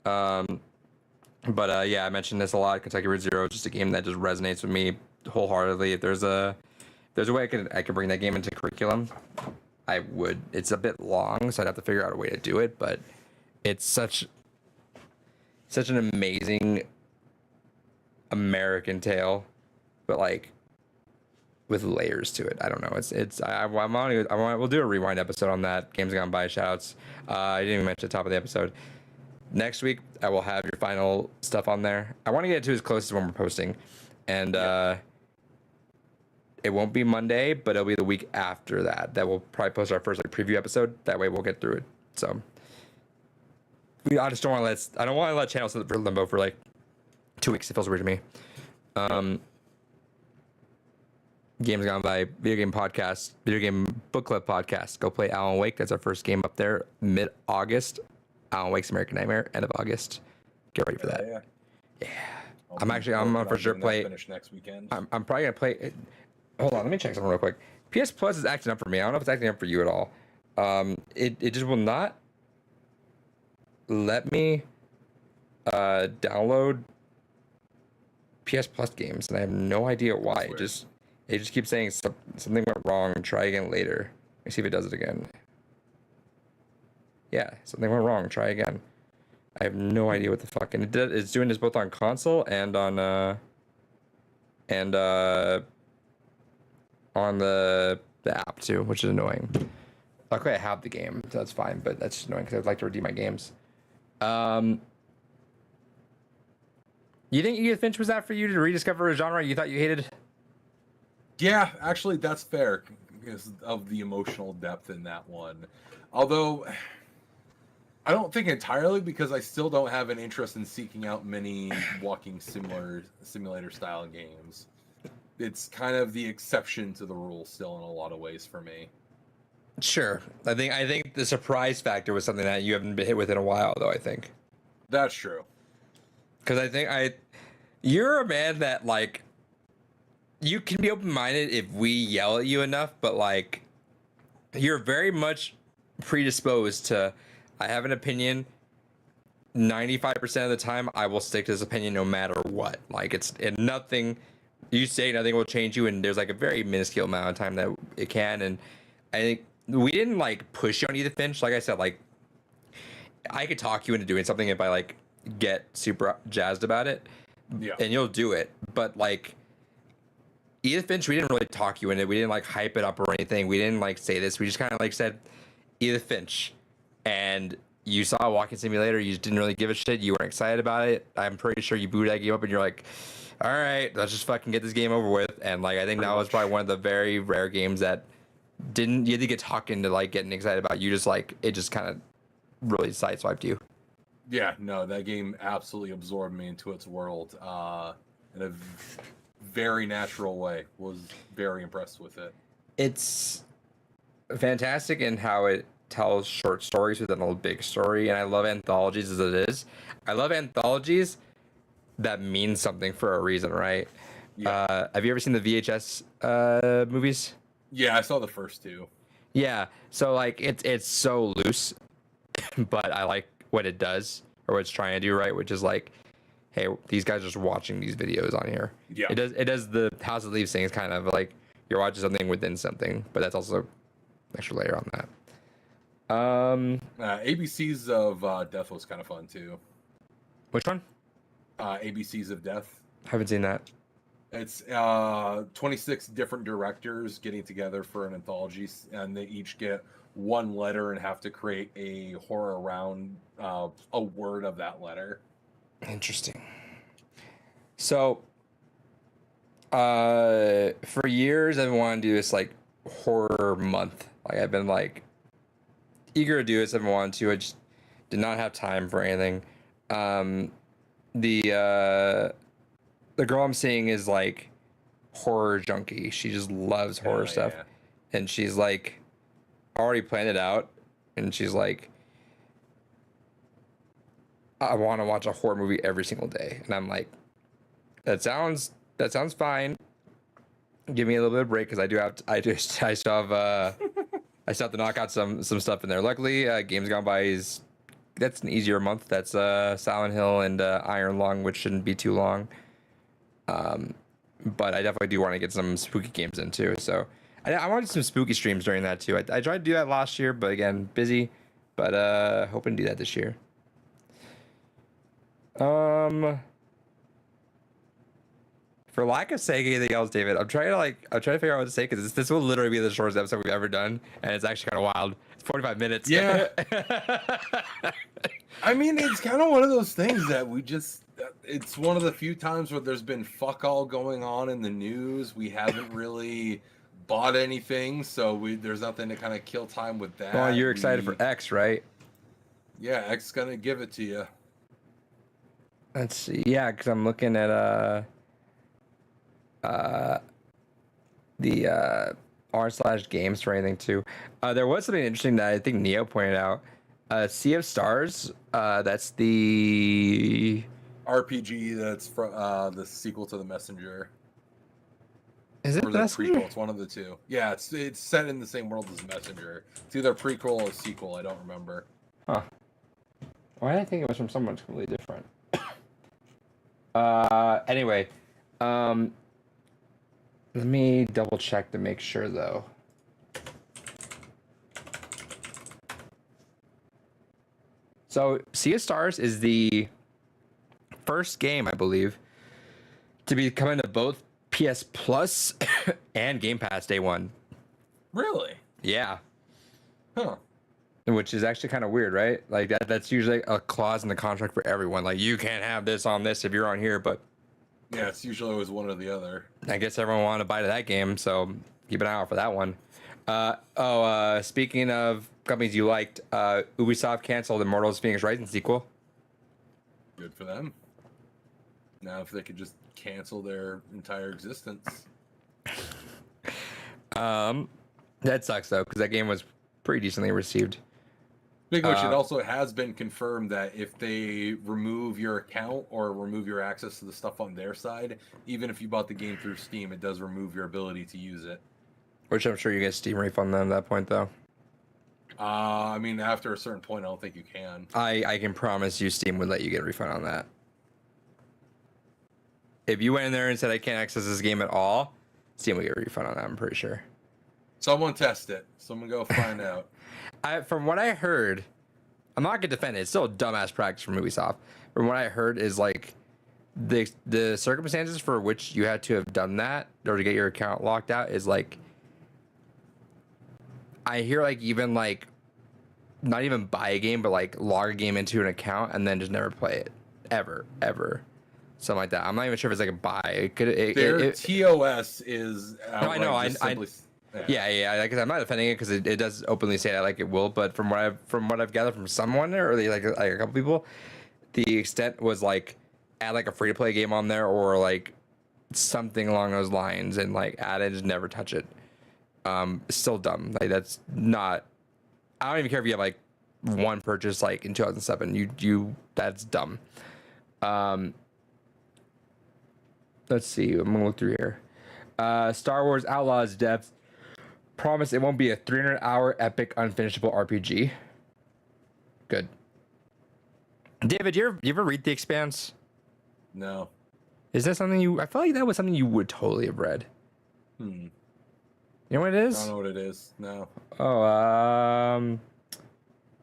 But yeah, I mentioned this a lot. Kentucky Route Zero is just a game that just resonates with me wholeheartedly. If there's a way I could bring that game into curriculum, I would. It's a bit long, so I'd have to figure out a way to do it. But it's such an amazing American tale, but like with layers to it. I don't know. We'll do a rewind episode on that. Games Gone By shoutouts. I didn't even mention at the top of the episode. Next week, I will have your final stuff on there. I want to get it to as close as when we're posting. And it won't be Monday, but it'll be the week after that. That we'll probably post our first like preview episode. That way we'll get through it. So I just don't want to let channels sit for limbo for like 2 weeks. It feels weird to me. Games Gone By, video game podcast, video game book club podcast. Go play Alan Wake. That's our first game up there mid-August. Alan Wake's American Nightmare, end of August. Get ready for that. Yeah. I'm gonna for sure play. Finish next weekend. I'm probably gonna play it. Hold on, let me check something real quick. PS Plus is acting up for me. I don't know if it's acting up for you at all. It just will not let me download PS Plus games, and I have no idea why. It just keeps saying something went wrong. Try again later. Let me see if it does it again. Yeah, something went wrong. Try again. I have no idea what the fuck. And it's doing this both on console and on the app too, which is annoying. Luckily, I have the game, so that's fine. But that's just annoying because I'd like to redeem my games. You think Edith Finch was that for you to rediscover a genre you thought you hated? Yeah, actually, that's fair because of the emotional depth in that one. Although, I don't think entirely because I still don't have an interest in seeking out many walking simulator style games. It's kind of the exception to the rule still in a lot of ways for me. Sure. I think the surprise factor was something that you haven't been hit with in a while, though, I think. That's true. Because I think you're a man that, like, you can be open-minded if we yell at you enough, but, like, you're very much predisposed to, I have an opinion, 95% of the time, I will stick to this opinion no matter what. Like, nothing, you say nothing will change you, and there's, like, a very minuscule amount of time that it can, and I think we didn't, like, push you on Edith Finch. Like I said, like, I could talk you into doing something if I, like, get super jazzed about it, and you'll do it. But like Edith Finch, we didn't really talk you into it. We didn't like hype it up or anything. We didn't like say this. We just kind of like said Edith Finch, and you saw a walking simulator. You just didn't really give a shit. You weren't excited about it. I'm pretty sure you booted that game up and you're like, all right, let's just fucking get this game over with. And like I think that was probably one of the very rare games that you had to get talking to like getting excited about. You just like it just kind of really sideswiped you. Yeah, no, that game absolutely absorbed me into its world in a very natural way. Was very impressed with it. It's fantastic in how it tells short stories within a big story, and I love anthologies as it is. I love anthologies that mean something for a reason, right? Yeah. Have you ever seen the VHS movies? Yeah, I saw the first two. Yeah, so like it's so loose, but I like what it does or what it's trying to do, right? Which is like, hey, these guys are just watching these videos on here. Yeah. It does the House of Leaves thing. It's kind of like you're watching something within something, but that's also an extra layer on that. ABCs of Death was kind of fun too. Which one? ABCs of Death. Haven't seen that. It's 26 different directors getting together for an anthology, and they each get one letter and have to create a horror around a word of that letter. Interesting. So, for years I've been wanting to do this like horror month. Like I've been like eager to do this. I've been wanting to. I just did not have time for anything. Um, the girl I'm seeing is like horror junkie. She just loves horror stuff, Yeah. and she's like already planned it out. And she's like, I want to watch a horror movie every single day, and I'm like, that sounds fine. Give me a little bit of break because I still have I still have to knock out some stuff in there. Luckily, Games Gone By is that's an easier month. That's Silent Hill and Iron Lung, which shouldn't be too long. But I definitely do want to get some spooky games in too. So I wanted some spooky streams during that too. I tried to do that last year, but again, busy. But hoping to do that this year. For lack of saying anything else, David, I'm trying to figure out what to say because this will literally be the shortest episode we've ever done, and it's actually kind of wild. It's 45 minutes. Yeah. I mean, it's kind of one of those things that it's one of the few times where there's been fuck all going on in the news. We haven't really bought anything, so there's nothing to kind of kill time with that. Well, you're excited for X, right? Yeah, X is gonna give it to you. Let's see. Yeah, because I'm looking at the r/games for anything too. There was something interesting that I think Neo pointed out. Sea of Stars. That's the RPG that's from the sequel to The Messenger. Is it or the prequel? It's one of the two. Yeah, it's set in the same world as Messenger. It's either prequel or sequel. I don't remember. Huh. Why did I think it was from someone completely different? Anyway, let me double check to make sure though. So, Sea of Stars is the first game, I believe, to be coming to both PS Plus and Game Pass day one. Really? Yeah. Huh. Which is actually kind of weird, right? Like that's usually a clause in the contract for everyone. Like you can't have this on this if you're on here, but Yeah, it's usually always one or the other. I guess everyone wanted to buy to that game, so keep an eye out for that one. Speaking of companies you liked, Ubisoft canceled Immortals Phoenix Rising sequel. Good for them. Now, if they could just cancel their entire existence. That sucks though, because that game was pretty decently received. Speaking of which, it also has been confirmed that if they remove your account or remove your access to the stuff on their side, even if you bought the game through Steam, it does remove your ability to use it. Which I'm sure you get Steam refund them at that point though. I mean, after a certain point, I don't think you can. I can promise you Steam would let you get a refund on that. If you went in there and said I can't access this game at all, Steam would get a refund on that, I'm pretty sure. Someone test it. Someone go find out. From what I heard, I'm not gonna defend it. It's still a dumbass practice from Ubisoft. From what I heard is like the circumstances for which you had to have done that or to get your account locked out is like I hear like even like not even buy a game but like log a game into an account and then just never play it ever something like that. I'm not even sure if it's like a buy. Their TOS is no, I know. simply, Yeah. Like, I'm not defending it because it does openly say that like it will. But from what I've gathered from someone or like a couple people, the extent was like add like a free to play game on there or like something along those lines and like add it and never touch it. It's still dumb. Like that's not. I don't even care if you have like one purchase like in 2007. You that's dumb. Let's see. I'm gonna look through here. Star Wars Outlaws Depth. Promise it won't be a 300-hour epic unfinishable RPG. Good. David, you ever read The Expanse? No. Is that something you? I feel like that was something you would totally have read. You know what it is? I don't know what it is. No. Oh,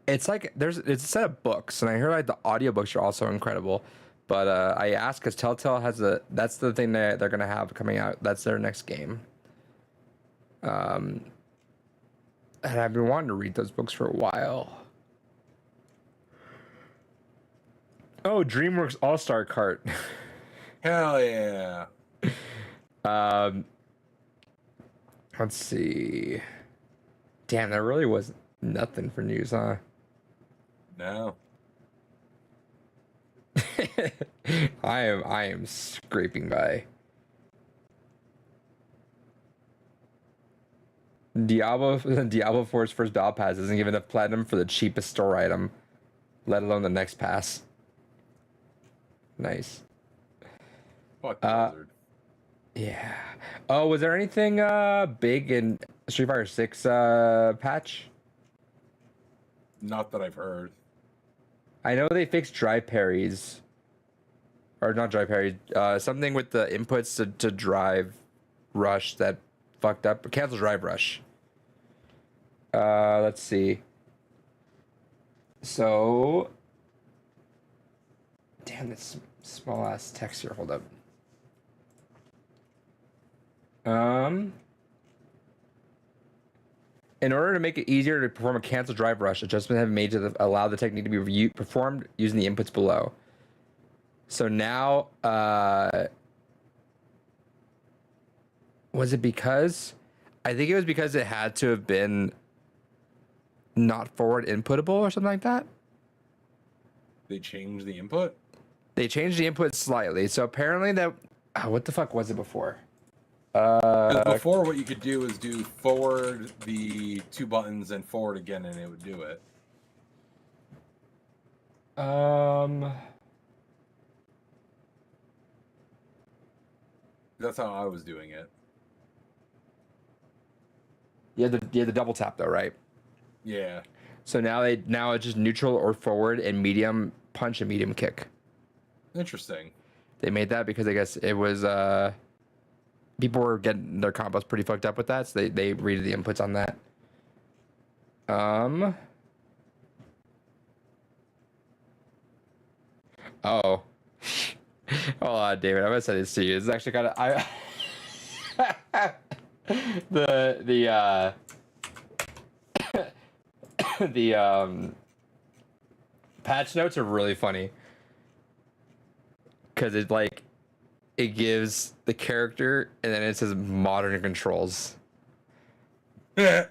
it's like it's a set of books, and I heard like the audiobooks are also incredible. But I asked because Telltale has that's the thing that they're gonna have coming out. That's their next game. And I've been wanting to read those books for a while. Oh, DreamWorks All-Star Cart. Hell yeah. Let's see. Damn, there really was nothing for news, huh? No. I am scraping by. Diablo 4's first battle pass isn't giving enough platinum for the cheapest store item, let alone the next pass. Nice. Fuck Blizzard. Yeah. Oh, was there anything big in Street Fighter 6 patch? Not that I've heard. I know they fixed dry parries. Or not dry parries. Something with the inputs to drive rush that fucked up. Cancel drive rush. Let's see. So... Damn, this small ass text here. Hold up. In order to make it easier to perform a cancel drive rush, adjustments have been made to allow the technique to be performed using the inputs below. So now, was it because? I think it was because it had to have been not forward inputable or something like that. They changed the input? They changed the input slightly. So apparently that, what the fuck was it before? 'Cause before, what you could do is do forward the 2 buttons and forward again, and it would do it. That's how I was doing it. You had the double tap though, right? Yeah. So now it's just neutral or forward and medium punch and medium kick. Interesting. They made that because I guess it was people were getting their combos pretty fucked up with that, so they redid the inputs on that. Oh. Hold on, David. I'm gonna send this to you. It's actually kind of the patch notes are really funny because it gives the character and then it says modern controls. So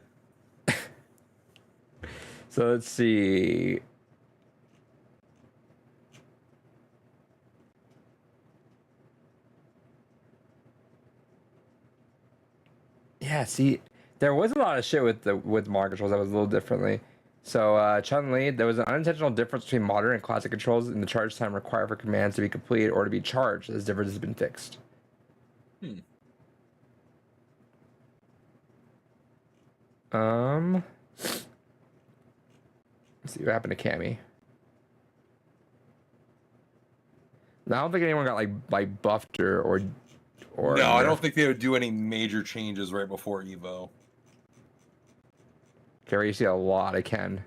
let's see. Yeah, see, there was a lot of shit with modern controls that was a little differently. So Chun-Li, there was an unintentional difference between modern and classic controls in the charge time required for commands to be completed or to be charged. This difference has been fixed. Let's see what happened to Cammy. I don't think anyone got like buffed or no, I don't think they would do any major changes right before Evo. Gary, you see a lot of Ken.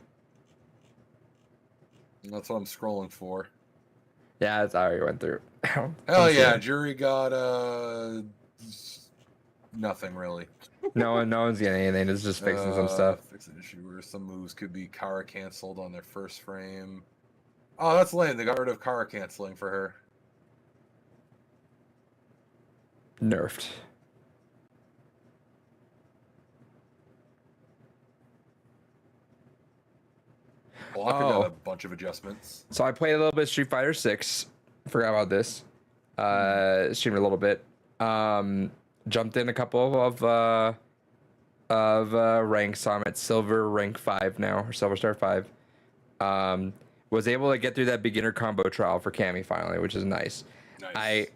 That's what I'm scrolling for. Yeah, that's how we went through. Hell yeah, Jury got nothing really. No one's getting anything. It's just fixing some stuff. Fix an issue where some moves could be Kara canceled on their first frame. Oh, that's lame. They got rid of Kara canceling for her. Nerfed. Blocker got a bunch of adjustments. So I played a little bit of Street Fighter 6. Forgot about this. Streamed a little bit. Jumped in a couple of ranks. I'm at Silver Rank 5 now, or Silver Star 5. Was able to get through that beginner combo trial for Cammy finally, which is nice. Nice.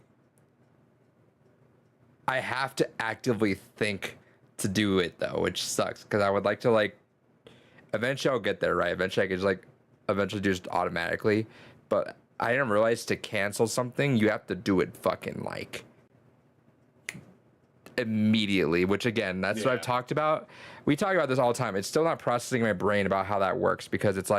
I have to actively think to do it though, which sucks because I would like to eventually I'll get there, right? Eventually I could just eventually do it automatically, but I didn't realize to cancel something you have to do it fucking immediately, which again, that's what I've talked about. We talk about this all the time. It's still not processing in my brain about how that works because it's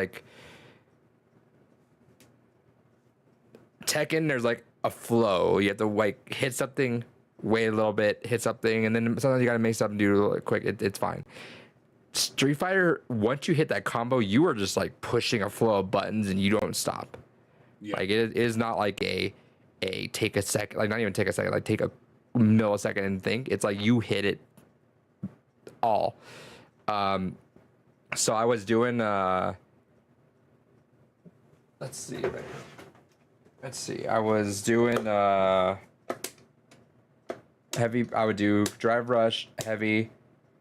Tekken, there's like a flow. You have to like hit something, wait a little bit, hit something, and then sometimes you gotta make something do it a little quick. It's fine. Street Fighter, once you hit that combo, you are just like pushing a flow of buttons and you don't stop. Yeah. Like it is not like a take a second, like not even take a second, like take a millisecond and think. It's like you hit it all. So I was doing let's see. I was doing heavy. I would do drive rush, heavy,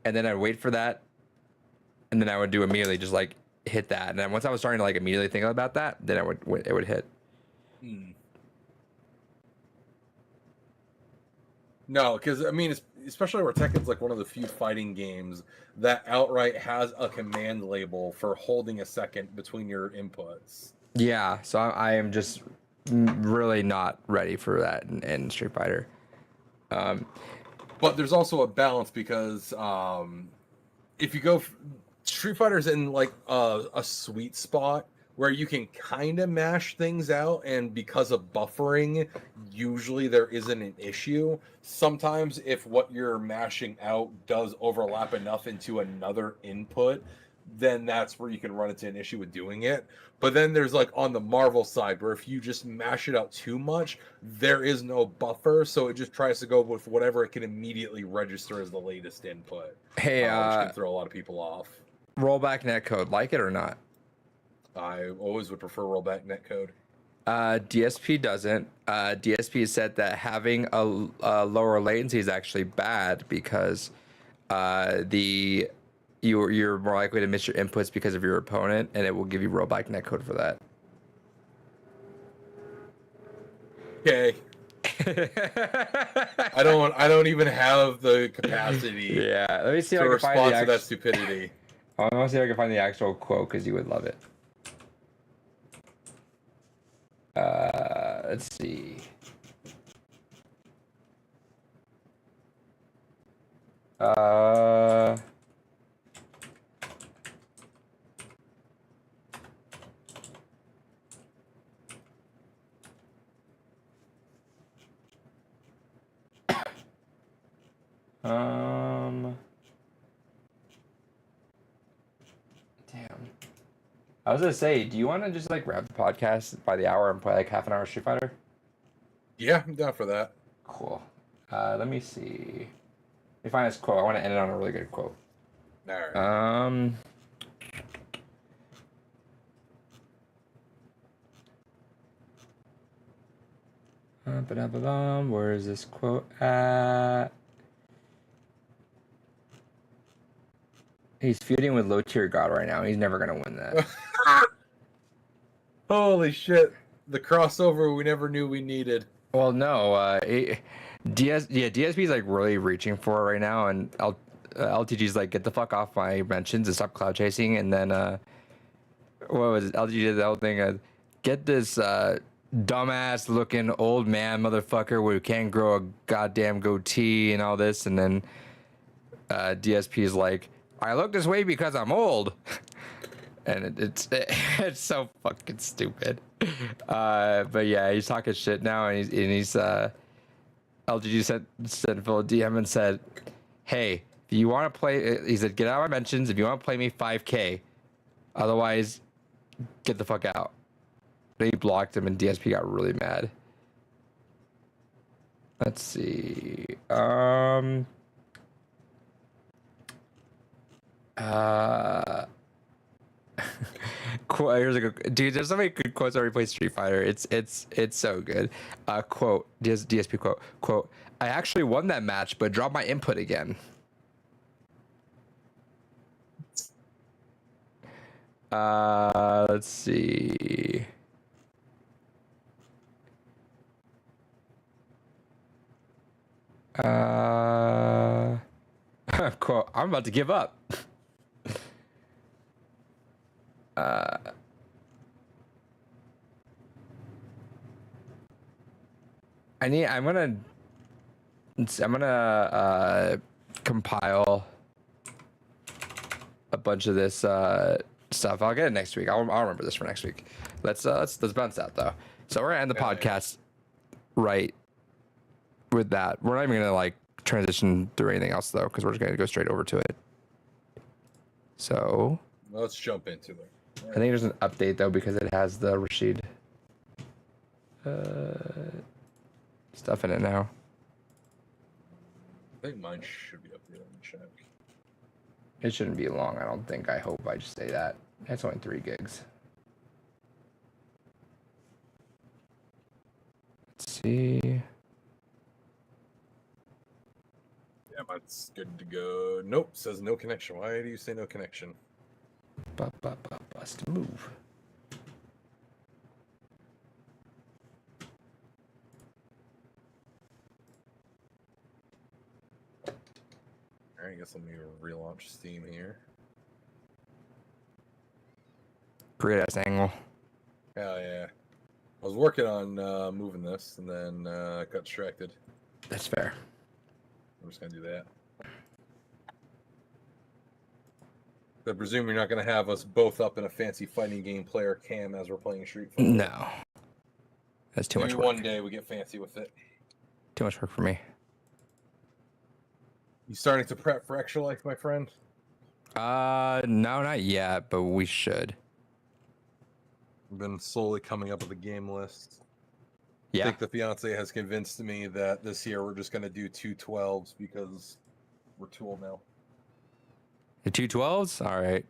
and then I'd wait for that, and then I would do immediately just like hit that. And then once I was starting to like immediately think about that, then it would hit. No, because I mean, especially where Tekken's like one of the few fighting games that outright has a command label for holding a second between your inputs. Yeah, so I am just really not ready for that in Street Fighter. But there's also a balance because if you go, Street Fighter's in like a sweet spot where you can kind of mash things out, and because of buffering, usually there isn't an issue. Sometimes if what you're mashing out does overlap enough into another input, then that's where you can run into an issue with doing it. But then there's like on the Marvel side where if you just mash it out too much, there is no buffer, so it just tries to go with whatever it can immediately register as the latest input. Hey, which can throw a lot of people off. Rollback netcode, like it or not? I always would prefer rollback netcode. DSP doesn't. DSP said that having a lower latency is actually bad because you're more likely to miss your inputs because of your opponent, and it will give you rollback netcode for that. Okay. I don't even have the capacity. Yeah, let me see if to I can find respond the to that stupidity. I want to see if I can find the actual quote because you would love it. Let's see. Damn. I was gonna say, do you want to just like wrap the podcast by the hour and play like half an hour Street Fighter? Yeah, I'm down for that. Cool. Let me see. Let me find this quote. I want to end it on a really good quote. All right. Where is this quote at? He's feuding with low tier God right now. He's never gonna win that. Holy shit! The crossover we never knew we needed. Well, no. DSP is like really reaching for it right now, and LTG's like, get the fuck off my mentions and stop cloud chasing. And then what was it? LTG did the whole thing. Get this dumbass looking old man motherfucker who can't grow a goddamn goatee and all this. And then DSP is like, I look this way because I'm old. And it's so fucking stupid. But yeah, he's talking shit now, and he's LGG sent Phil a DM and said, hey, if you want to play, he said, get out of my mentions if you want to play me 5K. Otherwise, get the fuck out. They blocked him, and DSP got really mad. Let's see. Here's a good dude. There's so many good quotes when we play Street Fighter. It's so good. Quote DSP quote. I actually won that match, but dropped my input again. Let's see. Quote. I'm about to give up. I'm gonna compile a bunch of this stuff. I'll get it next week. I'll remember this for next week. Let's bounce out though. So we're gonna end the Hell yeah. podcast right with that. We're not even gonna like transition through anything else though, because we're just gonna go straight over to it. So Let's jump into it. I think there's an update though because it has the Rashid stuff in it now. I think mine should be up there. Let me check. It shouldn't be long, I don't think. I hope I just say that. It's only 3 gigs. Let's see. Yeah, mine's good to go. Nope, says no connection. Why do you say no connection? Bust move. Alright, I guess let me relaunch Steam here. Great ass angle. Hell yeah. I was working on moving this and then got distracted. That's fair. I'm just gonna do that. I presume you're not gonna have us both up in a fancy fighting game player cam as we're playing Street Fighter. No. That's too Maybe much work. one day we get fancy with it. Too much work for me. You starting to prep for Extra Life, my friend? No, not yet, but we should. I've been slowly coming up with a game list. I Yeah. think the fiance has convinced me that this year we're just gonna do 2 12s because we're too old now. The 212s? All right.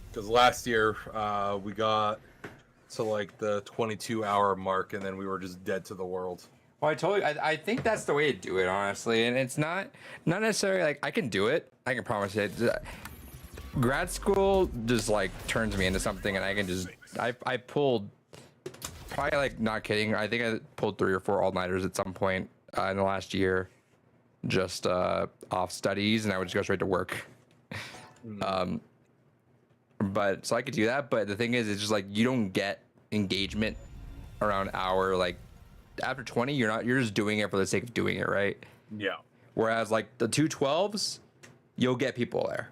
Because last year we got to like the 22-hour mark and then we were just dead to the world. Well, I told you, I think that's the way to do it, honestly. And it's not necessarily like I can do it. I can promise it. Grad school just like turns me into something, and I can just I pulled probably, like, not kidding, I think I pulled 3 or 4 all-nighters at some point in the last year, just off studies, and I would just go straight to work. But so I could do that, but the thing is, it's just like you don't get engagement around hour. Like after 20, you're just doing it for the sake of doing it, right? Yeah. Whereas like the 212s, you'll get people there.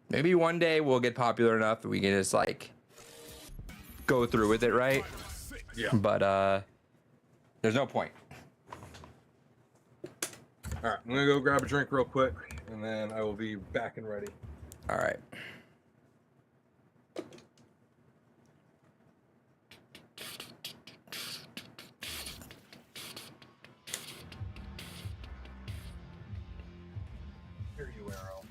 Maybe one day we'll get popular enough that we can just like go through with it, right? Yeah. But there's no point. All right, I'm gonna go grab a drink real quick, and then I will be back and ready. All right. Here you, Arrow.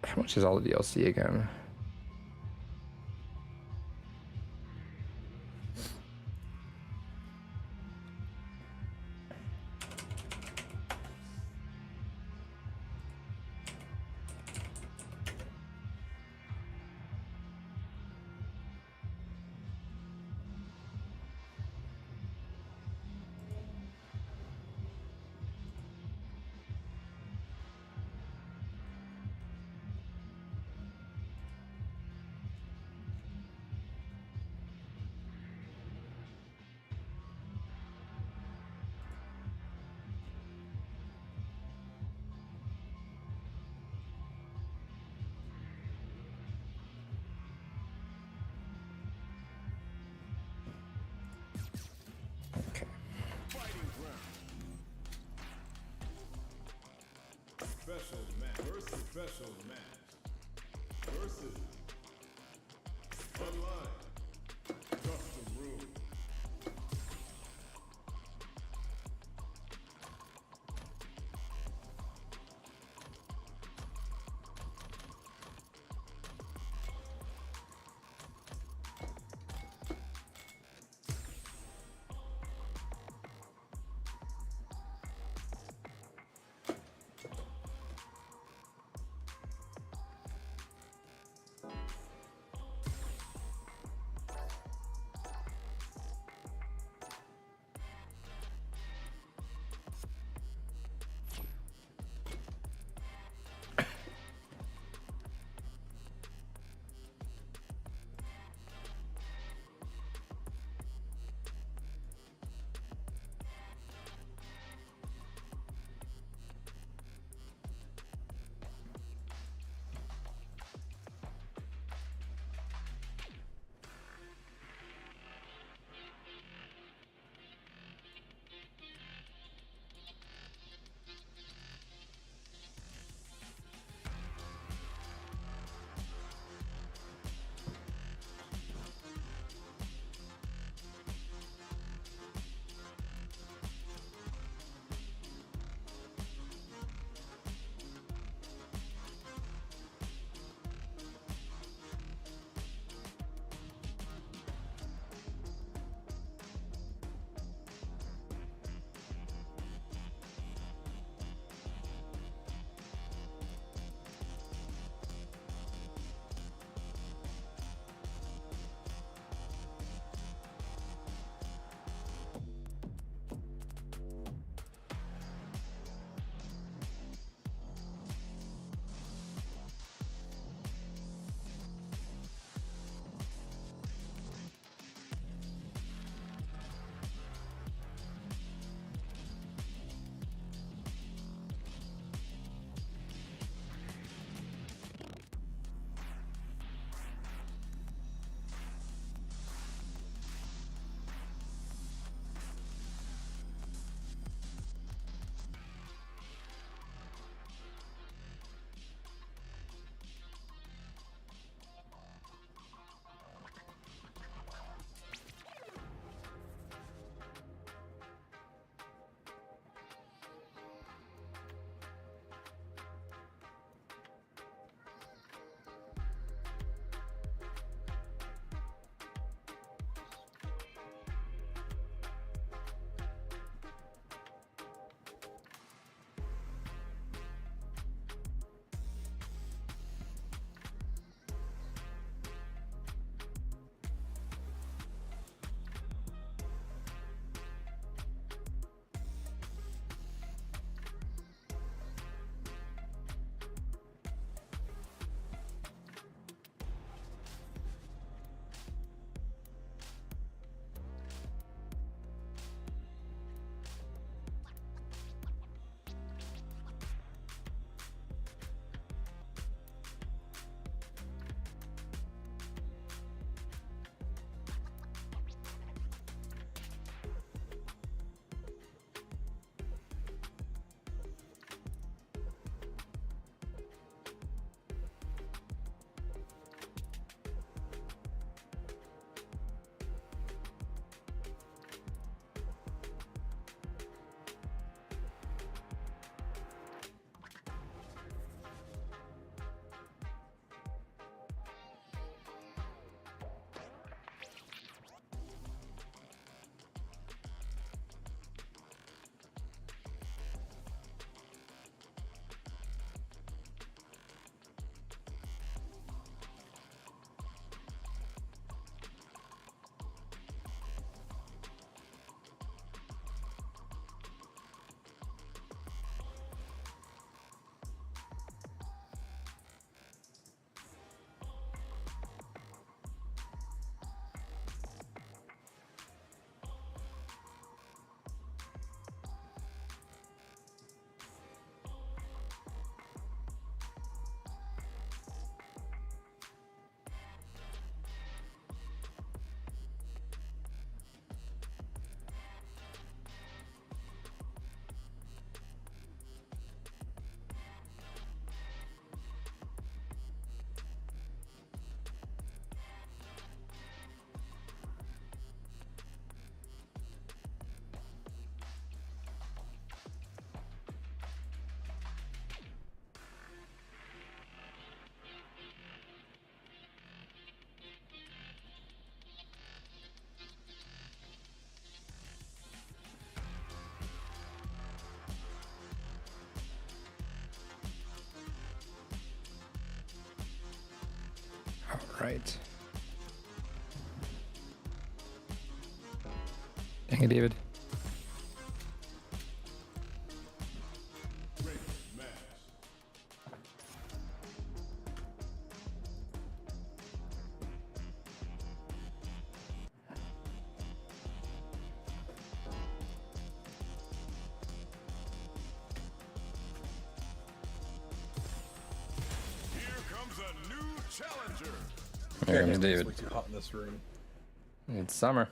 How much is all the DLC again? Okay. Special match versus special match versus online custom room. Right. Dang it, David. Great match. Here comes a new challenger. Here comes It's David. way too hot in this room. It's summer.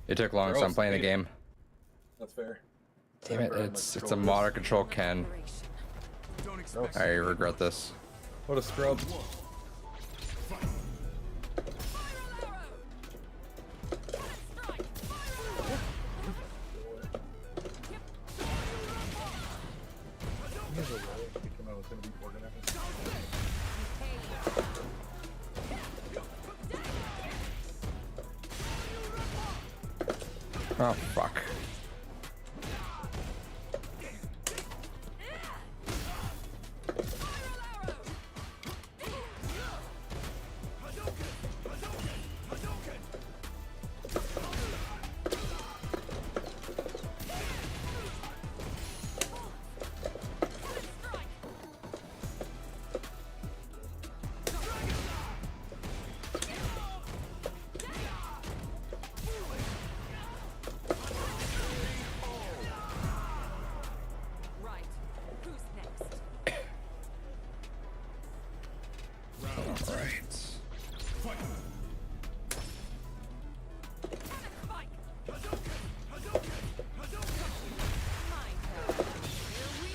It took long, so I'm Gross, playing the David. game. That's fair. Damn it, Remember, it's like, a control modded control Ken. Don't expect I regret this. What a scrub. Oh fuck. Right. Who's next? Alright. Fight. My turn. Here we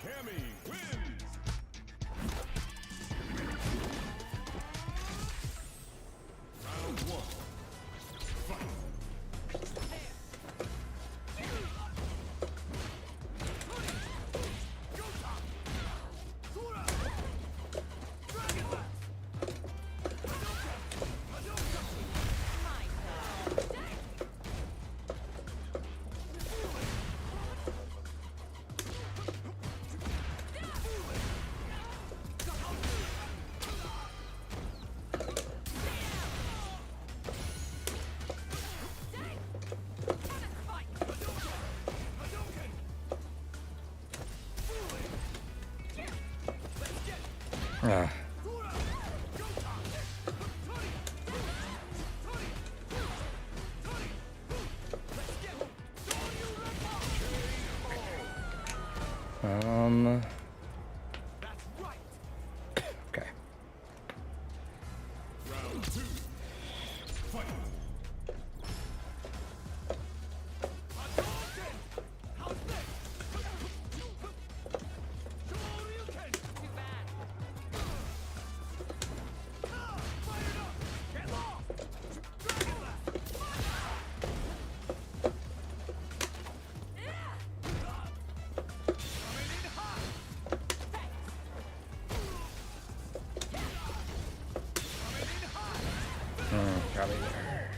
Cammy wins. Round one. Fight. my turn. Ah. Okay. Round two. Fight. Too bad. Got me there.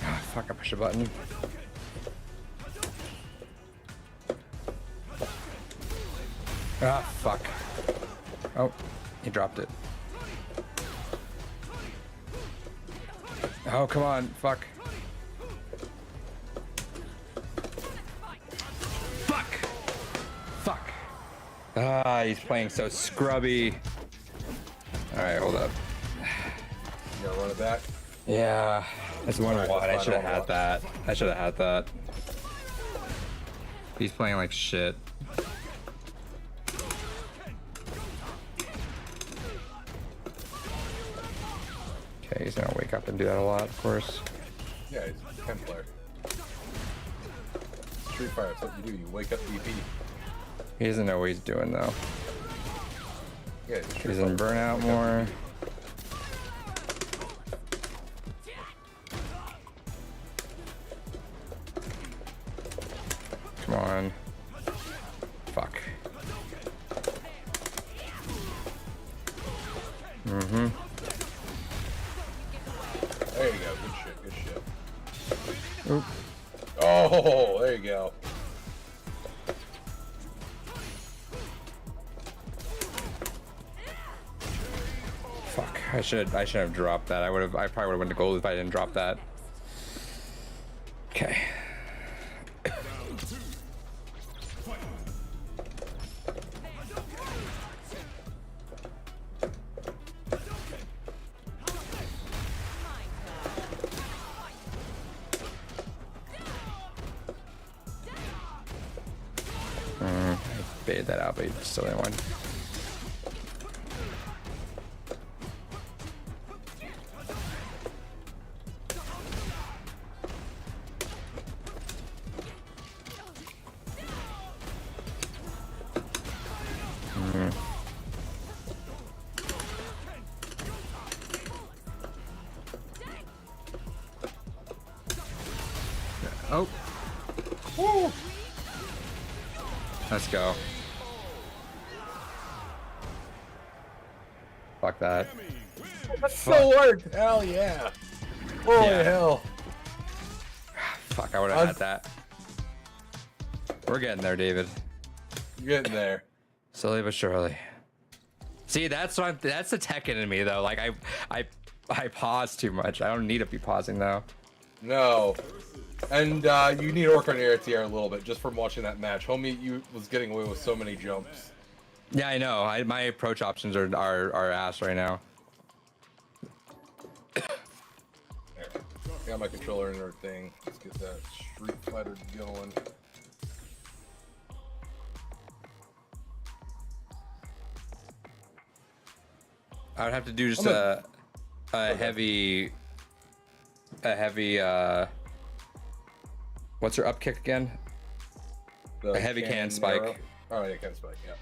Ah, fuck, I pushed a button. Ah, fuck. Oh, he dropped it. Oh, come on, fuck. Fuck! Fuck! Ah, he's playing so scrubby. Alright, hold up. You gotta run it back. Yeah, that's one Alright, one. I that's should have fine, I'll had watch. that. I should have had that. He's playing like shit. he's gonna wake up and do that a lot, of course. Yeah, he's a 10 player. Street Fighter, that's what you do. You wake up DP. He doesn't know what he's doing though. Yeah, it's Street He's in Fighter. burnout Wake up more. DP. Come on. Fuck. Mm-hmm. There you go. Good shit. Good shit. Oop. Oh, there you go. Fuck. I should have dropped that. I probably would have went to gold if I didn't drop that. Okay. Round two. Fight. My turn. I baited that out, but he still didn't win. Oh. Woo! Let's go. Fuck that. That still worked. Hell yeah. Holy Yeah. hell. Fuck, I would have had that. We're getting there, David. You're getting there. Slowly but surely. See, that's the tech in me though. Like I pause too much. I don't need to be pausing though. No. And you need to work on your ATR a little bit just from watching that match. Homie, you was getting away with so many jumps. Yeah, I know. My approach options are ass right now. There. Got my controller and everything. Let's get that Street Fighter going. I would have to do just I'm a Okay. heavy what's her up kick again? The A heavy can spike. arrow. Oh, yeah, can spike, yeah.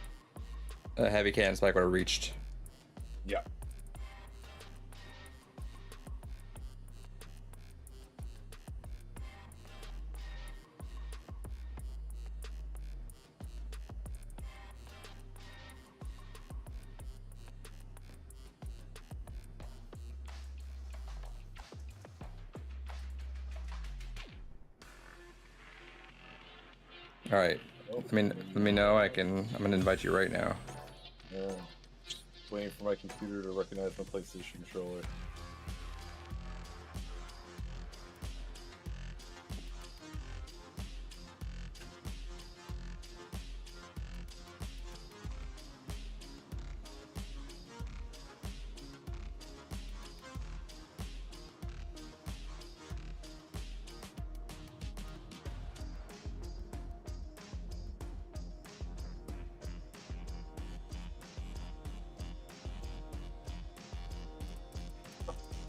A heavy can spike would have reached. Yeah. All right. Let me know. I'm gonna invite you right now. Yeah. Just waiting for my computer to recognize my PlayStation controller.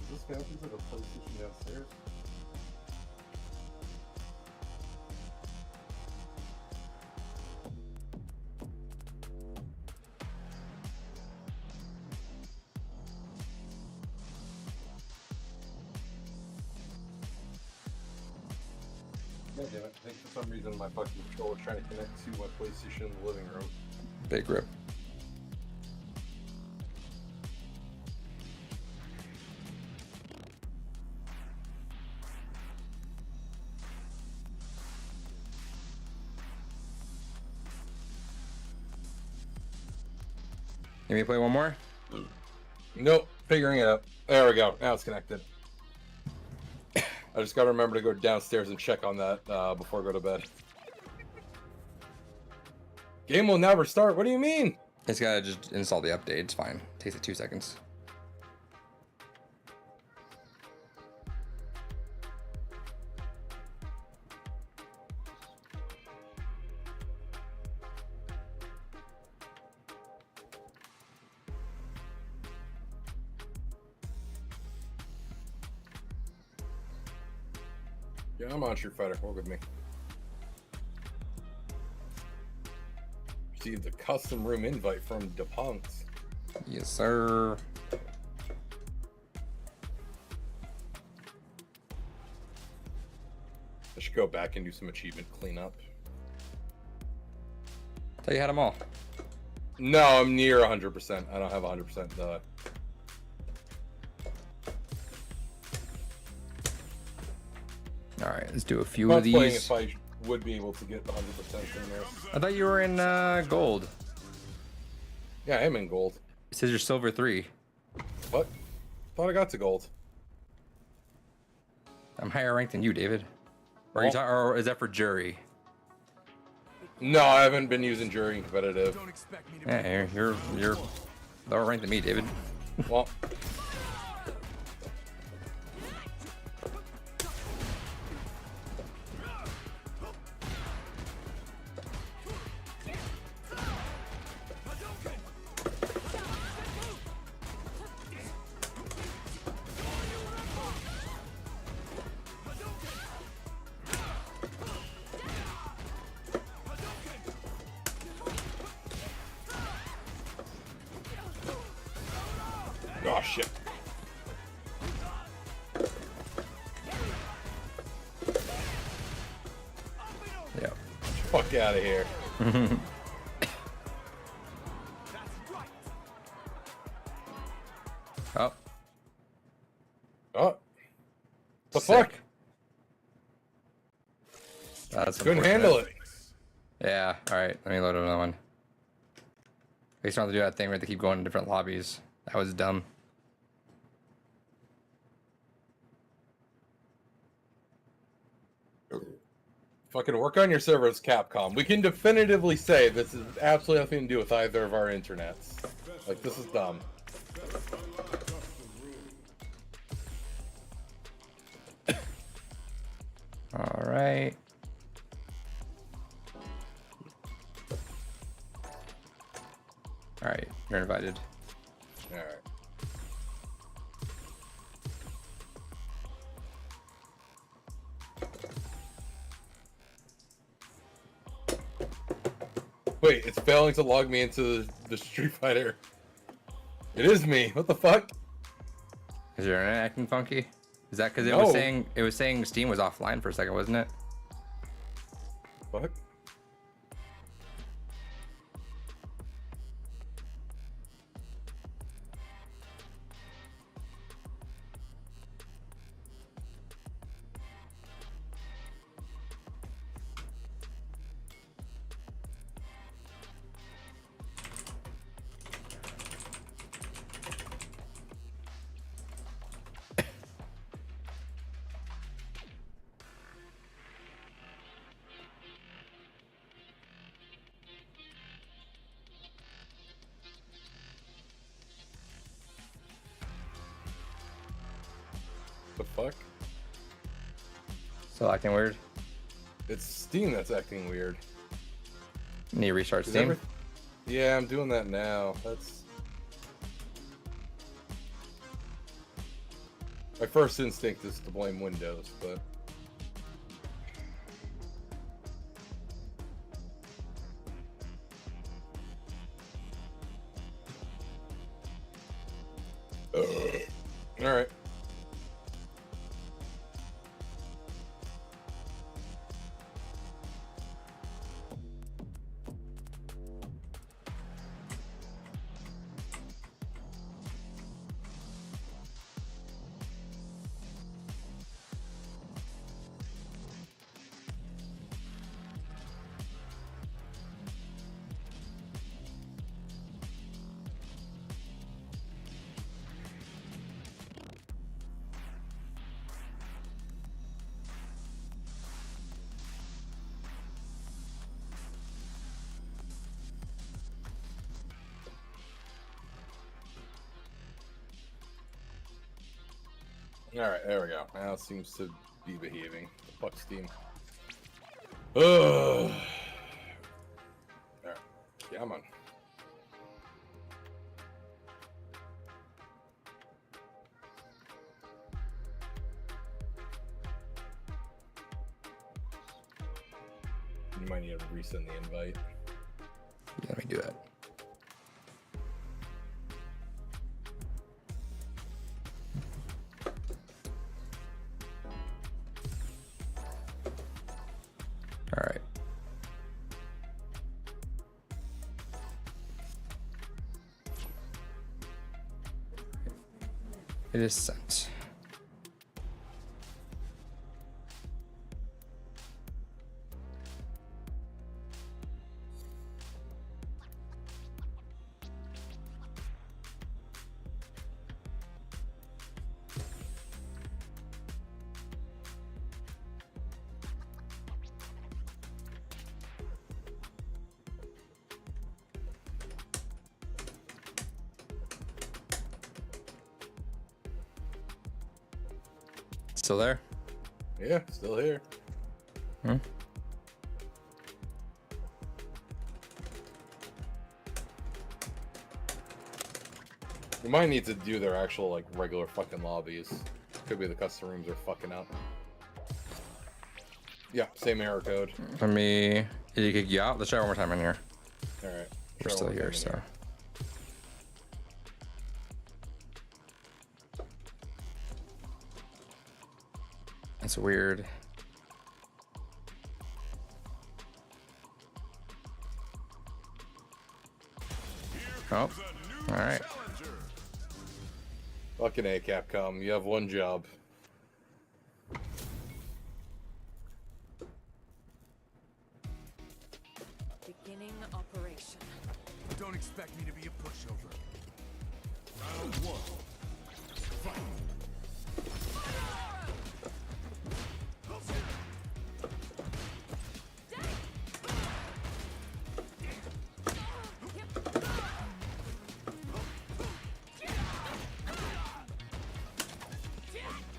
Is this fancy like a PlayStation downstairs? God damn it. I think for some reason my fucking controller is trying to connect to my PlayStation in the living room. Big rip. Let me play one more. Nope, figuring it out. There we go. Now it's connected. I just gotta remember to go downstairs and check on that before I go to bed. Game will never start. What do you mean? It's gotta just install the update. It's fine. Takes it 2 seconds. Yeah, I'm on Street Fighter. Work with me. Received a custom room invite from DePunks. Yes, sir. I should go back and do some achievement cleanup. Thought you had them all. No, I'm near 100%. I don't have 100% the. All right, let's do a few I of was playing these. if I would be able to get the 100% in there. I thought you were in gold. Yeah, I am in gold. It says you're silver 3. What? Thought I got to gold. I'm higher ranked than you, David. Or, Well- or is that for jury? No, I haven't been using jury in competitive. Don't expect me to Yeah, you're lower ranked than me, David. Well, oh shit. Yeah. Fuck out of here. Oh, Oh. The Sick. fuck? that's Couldn't handle it. Yeah. All right. Let me load another one. I used to have to do that thing where they keep going to different lobbies. That was dumb. Fucking work on your servers, Capcom. We can definitively say this is absolutely nothing to do with either of our internets. Like, this is dumb. All right. All right. You're invited. Alright. Wait, it's failing to log me into the Street Fighter. It is me. What the fuck? Is your internet acting funky? Is that because No. it was saying Steam was offline for a second, wasn't it? Fuck. The fuck? Still acting weird. It's Steam that's acting weird. Need to restart Is Steam. Yeah, I'm doing that now. That's my first instinct is to blame Windows, but all right. All right, there we go. Now it seems to be behaving. Fuck Steam. Ugh. All right. Yeah, I'm on. You might need to resend the invite. Let me do that. All right. It is sent. Still there? Yeah, still here. Hmm? We might need to do their actual, like, regular fucking lobbies. Could be the custom rooms are fucking up. Yeah, same error code. Let me. Did he kick you out? Let's try one more time in here. Alright. We're still here, so. That's weird. Oh, all right. Fucking A, Capcom. You have one job. Beginning operation. Don't expect me to be a pushover. Round one. Fight.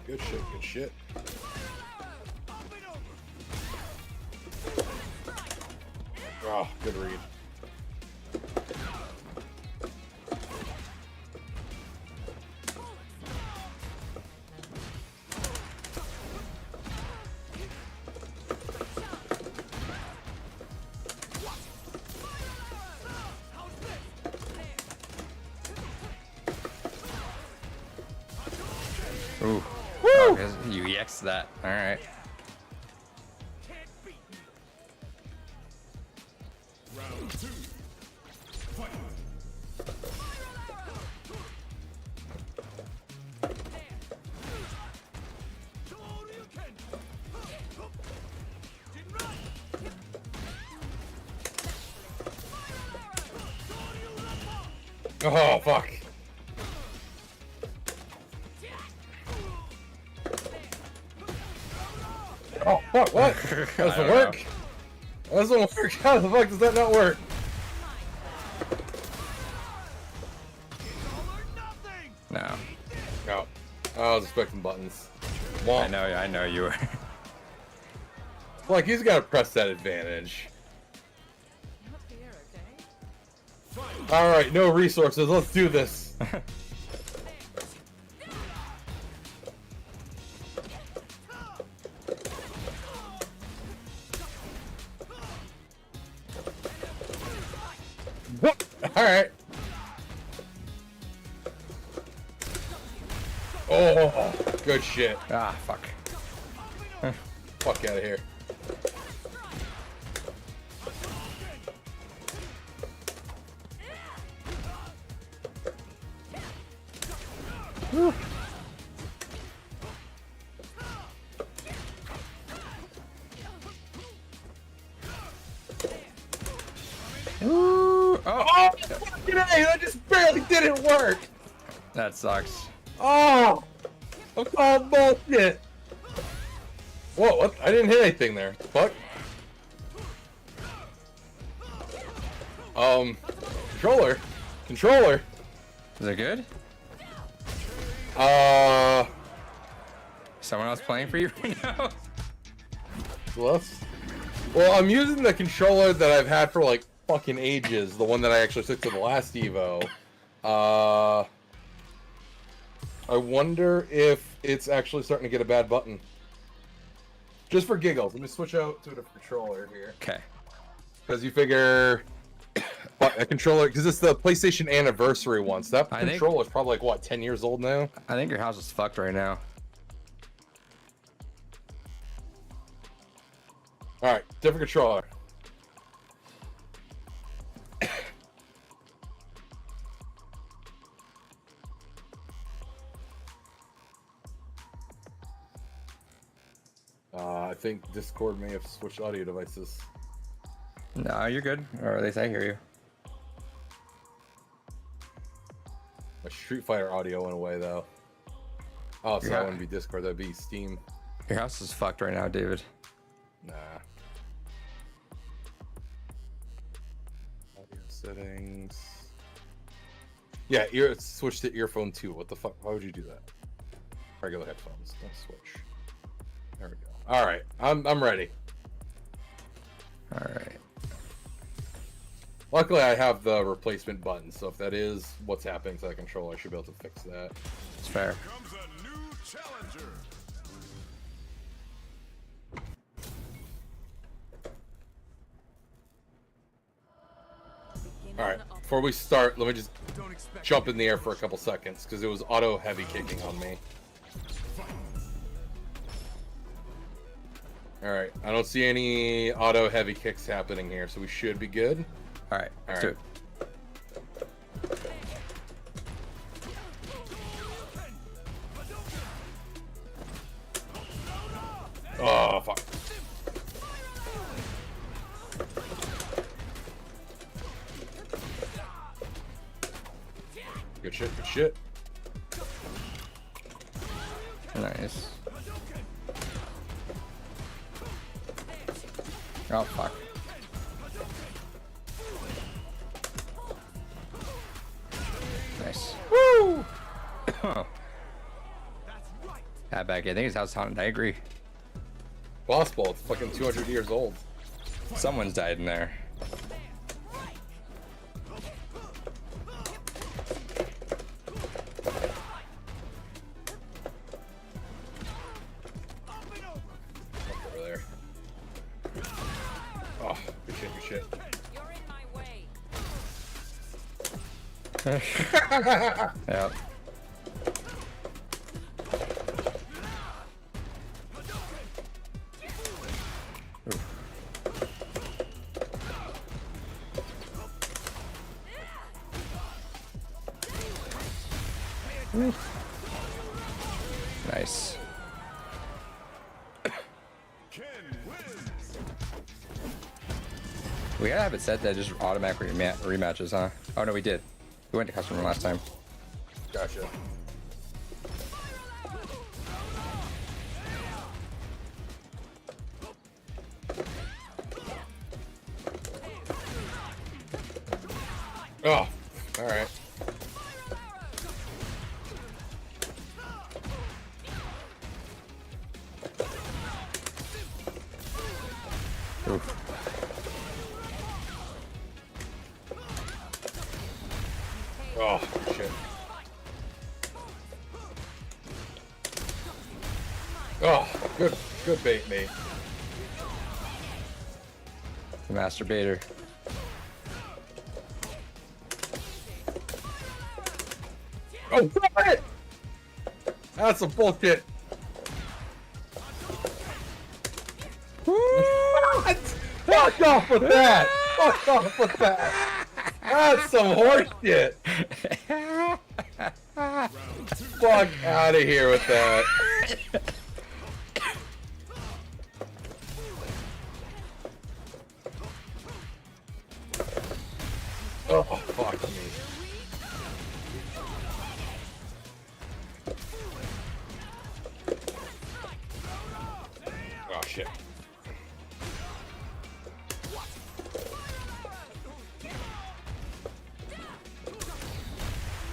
Good shit, good shit. Oh, good read. Ooh. Oh, you EX that. All right. Round two. Fight. Oh, fuck. Oh, fuck, what? That doesn't work. That doesn't work. How the fuck does that not work? No. No. I was expecting buttons. Womp. I know you were. Like, he's got to press that advantage. Not here, okay? Alright, no resources. Let's do this. What? Alright. Oh, good shit. Ah, fuck. Fuck out of here. Whew. Ooh. Oh, Oh, fucking A, that just barely didn't work. that sucks. Oh, bullshit. Whoa, what? I didn't hit anything there. Fuck. Controller. Is it good? Someone else playing for you right now? Well, I'm using the controller that I've had for like fucking ages. The one that I actually took to the last Evo. I wonder if it's actually starting to get a bad button. Just for giggles. Let me switch out to the controller here. Okay. Because you figure a controller, because it's the PlayStation anniversary one. So that I think- controller is probably like what, 10 years old now? I think your house is fucked right now. All right, different controller. I think Discord may have switched audio devices. No, you're good. Or at least I hear you. My Street Fighter audio went away though. Oh, so Yeah. that wouldn't be Discord, that'd be Steam. Your house is fucked right now, David. Nah. Audio settings. Yeah, switch to earphone 2. What the fuck? Why would you do that? Regular headphones. Don't switch. There we go. All right, I'm ready. All right. Luckily, I have the replacement button, so if that is what's happening to that controller, I should be able to fix that. It's fair. Comes a new challenger. All right, before we start, let me just Don't expect jump in the air for a couple seconds because it was auto heavy kicking on me. All right, I don't see any auto heavy kicks happening here, so we should be good. All right. Let's All do right. it. Oh fuck! Good shit. Good shit. Nice. Oh fuck. Nice. Woo! That back. I think his house is haunted. I agree. Boss Ball, it's fucking 200 years old. Someone's died in there. Over there. Oh, good shit, good shit. You're in my way. Yep. Nice. Ken wins. We gotta have it set that just automatic rematches, huh? Oh no, we did. We went to custom room last time. Gotcha. Oh, all right. Oof. Oh, shit. Oh, good bait, mate. The masturbator. Oh, what? That's some bullshit. What? Fuck off with that. Fuck off with that. That's some horse shit. Fuck out of here with that. Oh, fuck me. Oh, shit.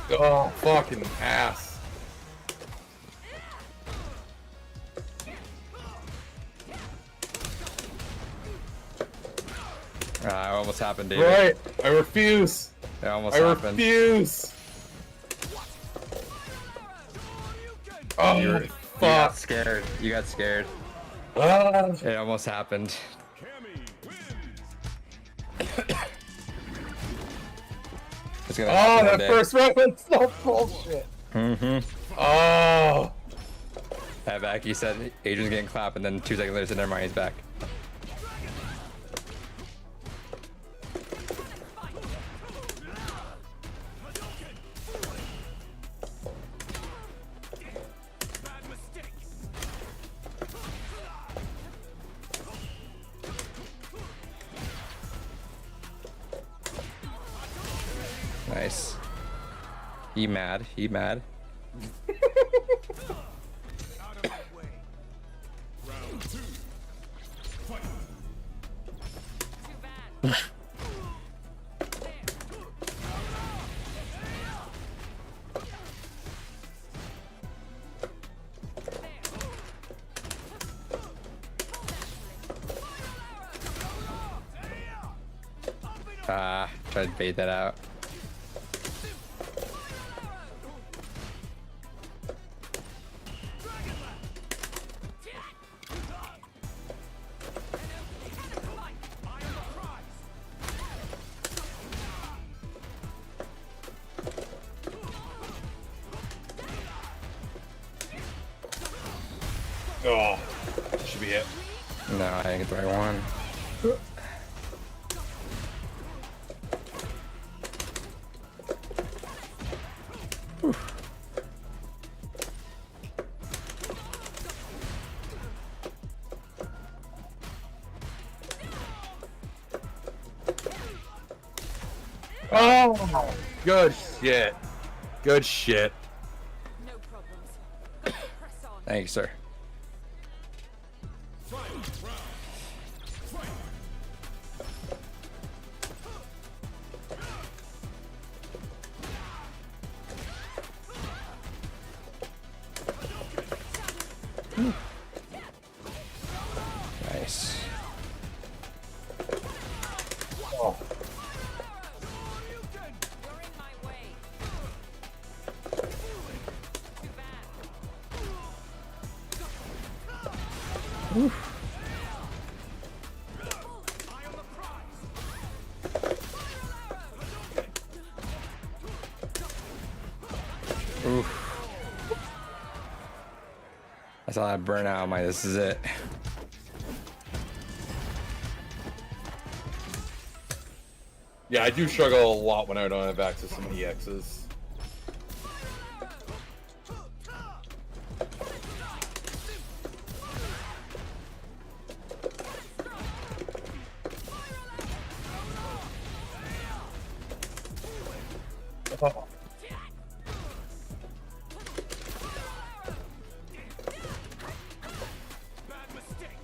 Oh, fucking ass. It almost happened, David. Right, I refuse. It almost I happened. refuse. Oh, You got fuck. scared. You got scared. Ah. It almost happened. Cammy wins. It's gonna Oh, happen one that day. first round was so bullshit. Oh. Yeah, back. He said Adrian's getting clapped, and then 2 seconds later, said, never mind, he's back. Bad mistake. Nice. He mad. He mad. Out of the way. Round 2. Fight. Too bad. Ah, tried to bait that out. Oh. Should be it. No, I didn't get the right one. Oh. Good shit. Good shit. No problems. Got to press on. Thank you, sir. Fight. Round. Fight. Nice. Oh. You're in my way. Too bad. Eye on the prize. Oof. I saw that burn out. I'm like, this is it. Yeah, I do struggle a lot when I don't have access to my EXs. Oh. Bad mistake.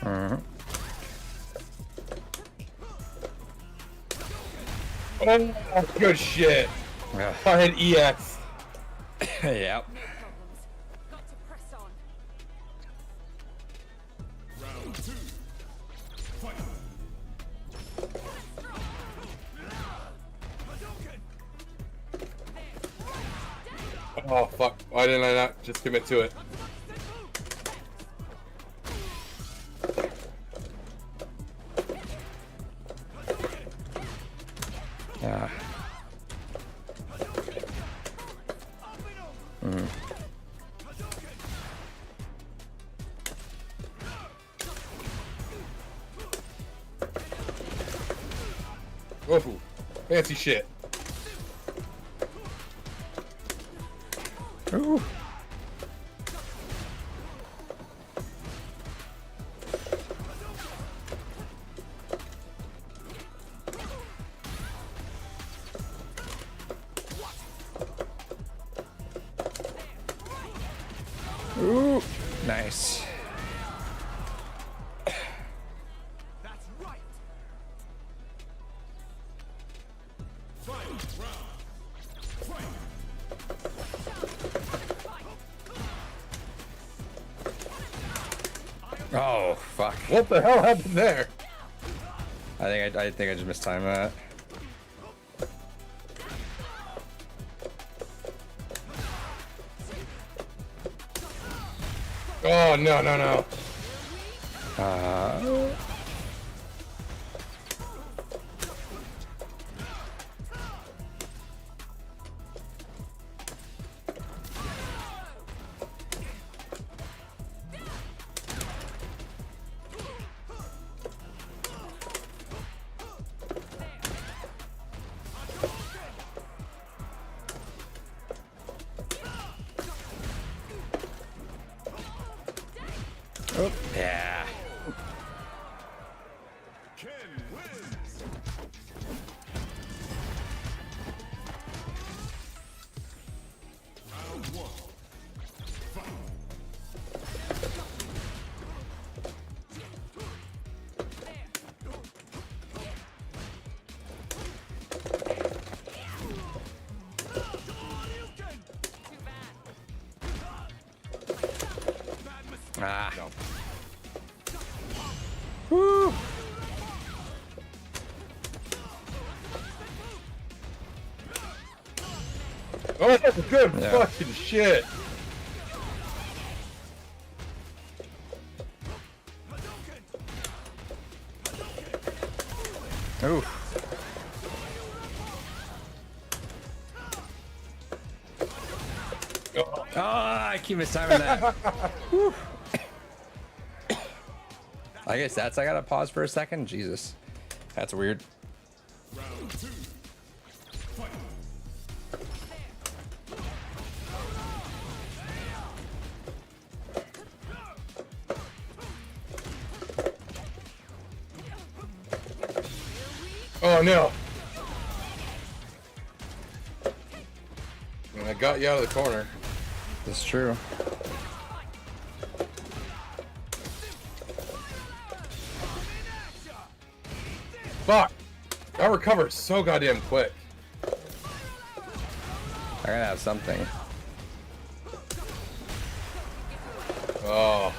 Mhm. Oh, good shit. Yeah. I had EX. Yep. No problems. Got to press on. Round 2. Fight. Oh, fuck. Why didn't I not just commit to it? Yeah. Mhm. Whoa. Fancy shit. Ooh. Ooh. Nice. That's right. Fight. Round. Fight. Oh fuck! What the hell happened there? I think I just mistimed that. Oh no no no! Oh yeah. Ken wins. Round one. Too bad. Ah. No. Woo. Oh, that's good Yeah. fucking shit. Ooh. Oh, Oh, I keep mistiming that. Whew. I guess I gotta pause for a second. Jesus, that's weird. Round two. Fight. oh no! I got you out of the corner. That's true. Fuck! I recovered so goddamn quick. I gotta have something. Oh.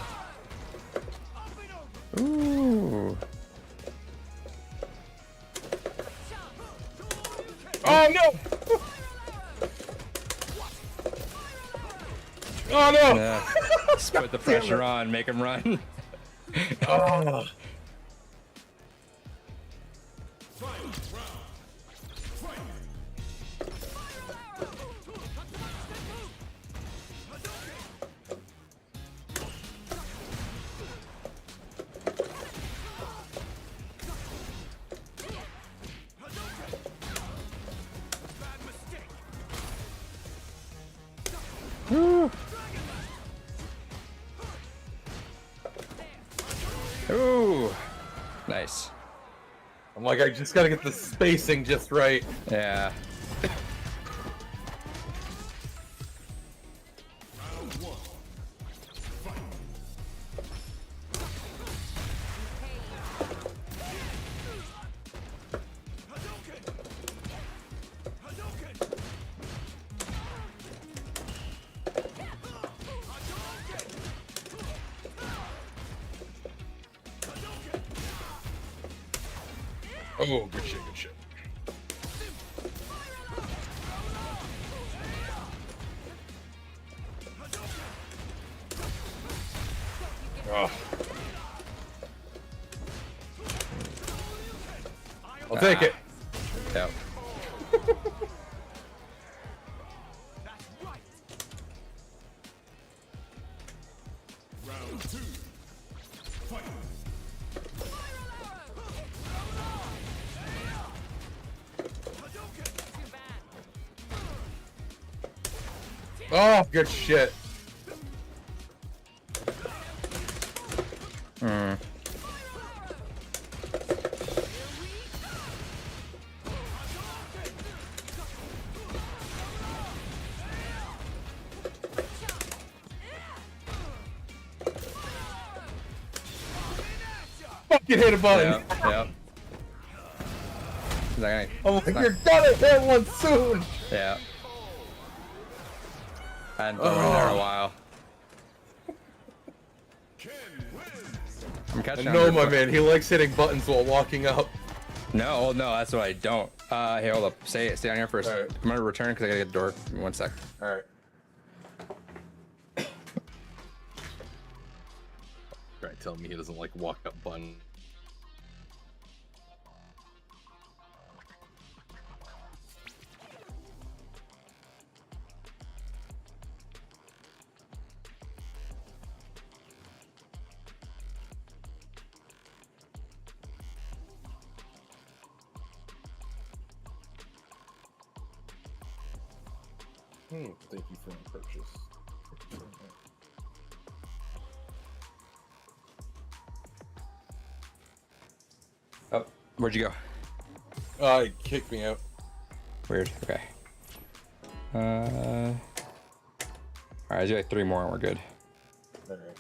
Ooh. Oh no! Oh no! Yeah. Just put the pressure on, make him run. Oh. Ooh. Nice. I'm like, I just gotta get the spacing just right. Yeah. Round one. Fight. Oh, good shit, good shit. Oh. I'll take it. Yep. Round two. Fight. Too bad. Oh, good shit. Fucking hit a button. Yep. Yep. Is that I'm like, you're gonna hit one soon. yeah. I hadn't thrown it in there in a while. I'm catching. No, on my your- man, he likes hitting buttons while walking up. No, no, that's what I don't. Hey, hold up. Stay on here first. All right. I'm gonna return because I gotta get the door. Give me 1 sec. All right. Right, tell me he doesn't like walk up button. Thank you for the purchase. Oh, where'd you go? He kicked me out. Weird. Okay. All right, I do like 3 more and we're good. All right.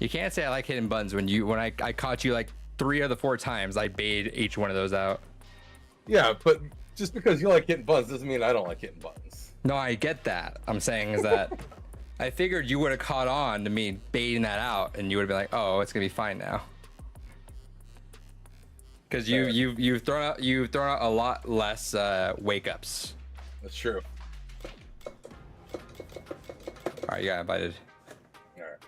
You can't say I like hitting buttons when I caught you like 3 of the 4 times. I baited each one of those out. Yeah, but just because you like hitting buttons doesn't mean I don't like hitting buttons. No, I get that. I'm saying is that I figured you would have caught on to me baiting that out, and you would have been like, "Oh, it's gonna be fine now." Because you've thrown out a lot less wake ups. That's true. All right, you got invited. All right.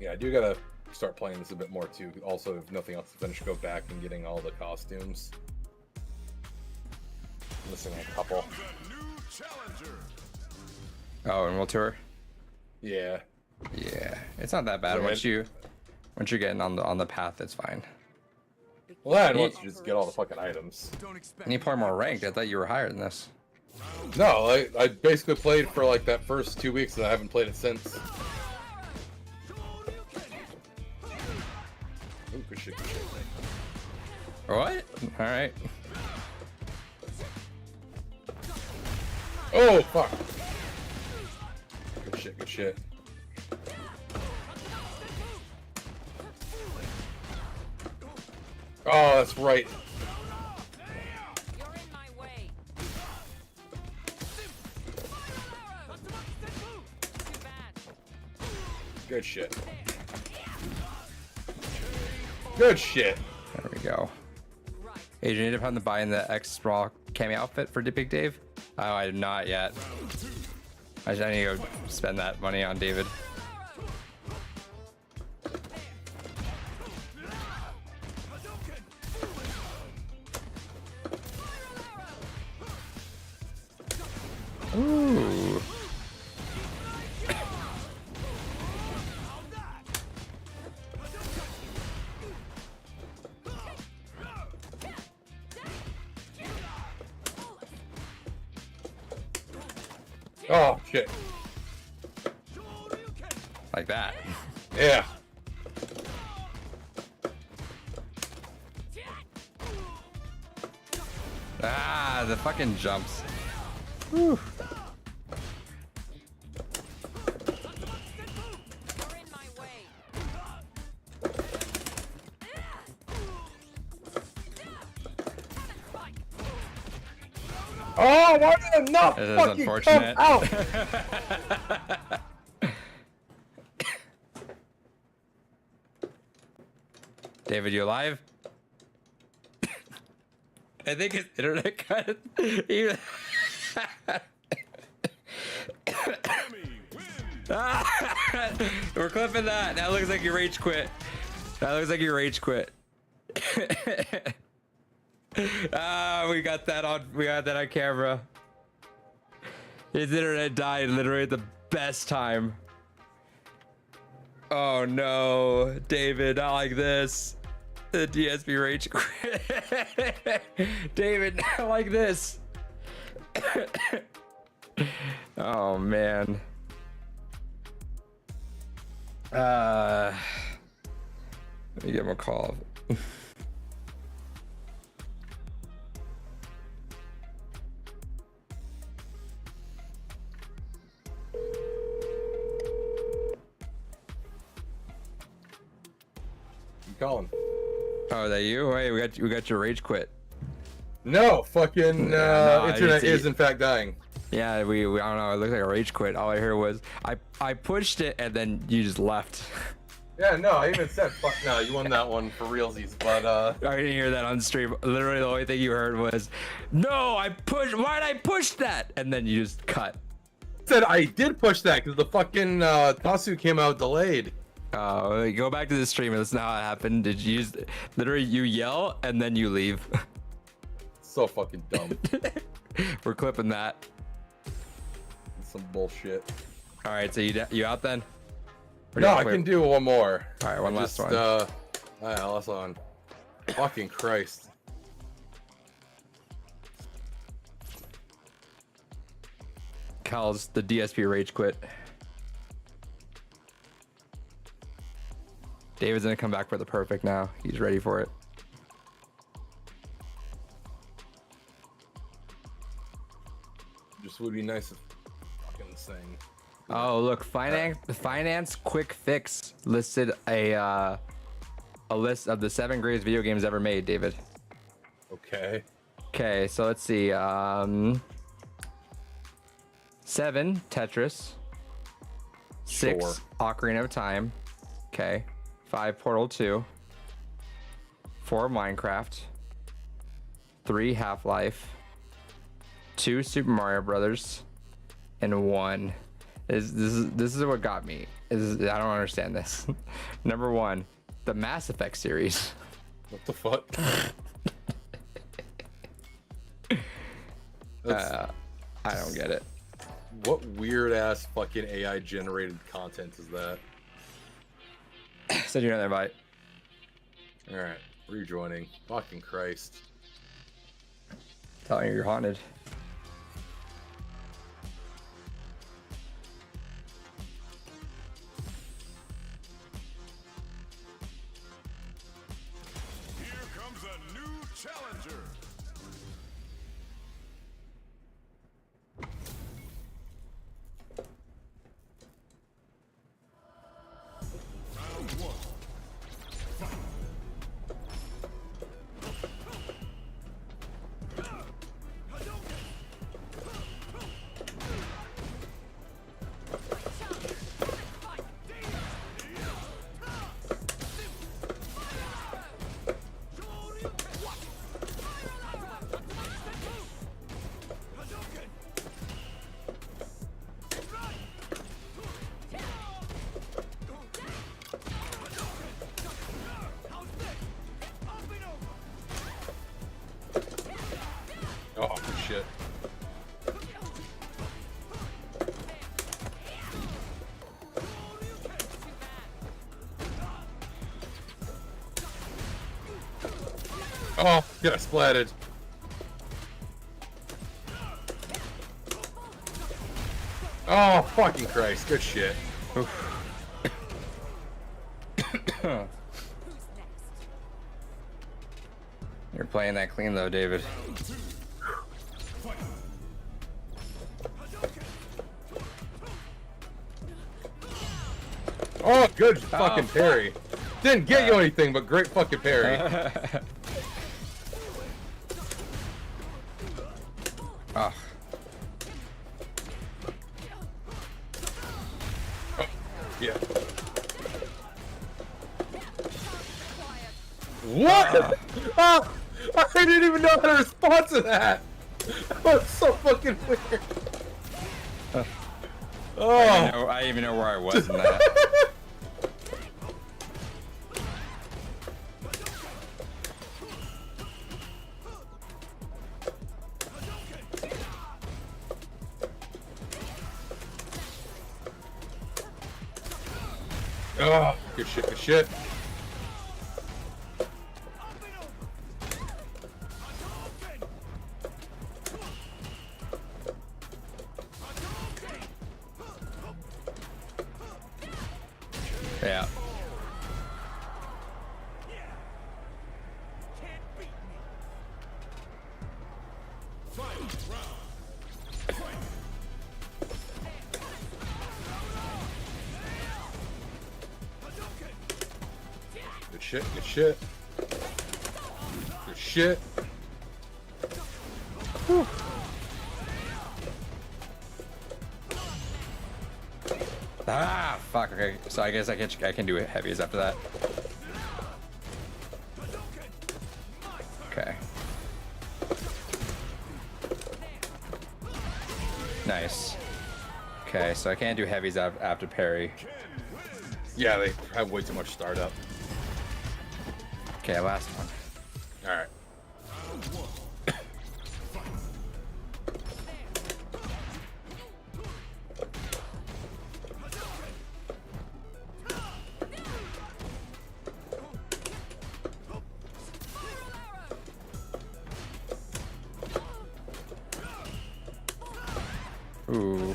Yeah, I do gotta start playing this a bit more too. Also, if nothing else to finish, go back and getting all the costumes. Missing a couple. Oh, and we'll tour. Yeah. Yeah, it's not that bad. Right. Once you're getting on the path, it's fine. Well, then once you just get all the fucking items. Don't expect And you play more ranked. I thought you were higher than this. No, I basically played for like that first 2 weeks and I haven't played it since. Ooh, good shit, good shit. What? All right. Oh, fuck. Good shit, good shit. Oh, that's right. You're in my way. Too bad. Good shit. Good shit. There we go. Right. Adrian, you end up buying the X Raw cami outfit for Big Dave? Oh, I did not yet. I need to go spend that money on David. Ooh. Oh, shit. Like that. Yeah. Ah, the fucking jumps. You're in my way. Oh, why did it not This is fucking unfortunate. come out? David, you alive? I think his internet cut. Even... We're clipping that. That looks like you rage quit. That looks like you rage quit. We got that on camera. His internet died literally at the best time. Oh no, David, not like this. The DSP rage quit. David, not like this. Oh man. Let me give him a call. You calling? Oh, that you? Hey, we got your rage quit. No, fucking no, I internet didn't is see- in fact dying. Yeah, we I don't know. It looked like a rage quit. All I heard was I pushed it and then you just left. Yeah, no, I even said fuck no, you won that one for realsies, but I didn't hear that on stream. Literally, the only thing you heard was, "No, I pushed. Why'd I push that?" And then you just cut. said I did push that because the fucking Tasu came out delayed. Go back to the stream and listen to how it happened. Did you just literally you yell and then you leave? So fucking dumb. We're clipping that. Some bullshit. All right, so you out then? Or do No, you I wanna can wait? do one more. All right, one last one. Yeah, last one. Fucking Christ. Cal's the DSP rage quit. David's gonna come back for the perfect now. He's ready for it. Just would be nice if fucking saying. Oh, look, finance quick fix listed a list of the 7 greatest video games ever made, David. Okay. Okay, so let's see. 7 Tetris. 6 Sure. Ocarina of Time. Okay. 5 Portal 2. 4 Minecraft. 3 Half-Life. 2 Super Mario Brothers. And 1. This is what got me. I don't understand this. Number 1, the Mass Effect series. What the fuck? That's, I don't get it. what weird ass fucking AI generated content is that? Send you another invite. Alright, rejoining. Fucking Christ. Telling you you're haunted. Here comes a new challenger. Round one. Oh shit. Oh, yeah, splatted. Oh, fucking Christ. Good shit. You're playing that clean though, David. Oh, good fucking parry. Didn't get you anything, but great fucking parry. Ah, Yeah. What? Oh, I didn't even know how to respond to that. That was so fucking weird. Oh. I didn't even know where I was in that. Oh, good shit, good shit. Yeah. Good shit, good shit. Good shit. Ah, fuck. Okay, so I guess I can do heavies after that. Okay. Nice. Okay, so I can't do heavies after parry. Yeah, they have way too much startup. Okay, last one. All right. Ooh.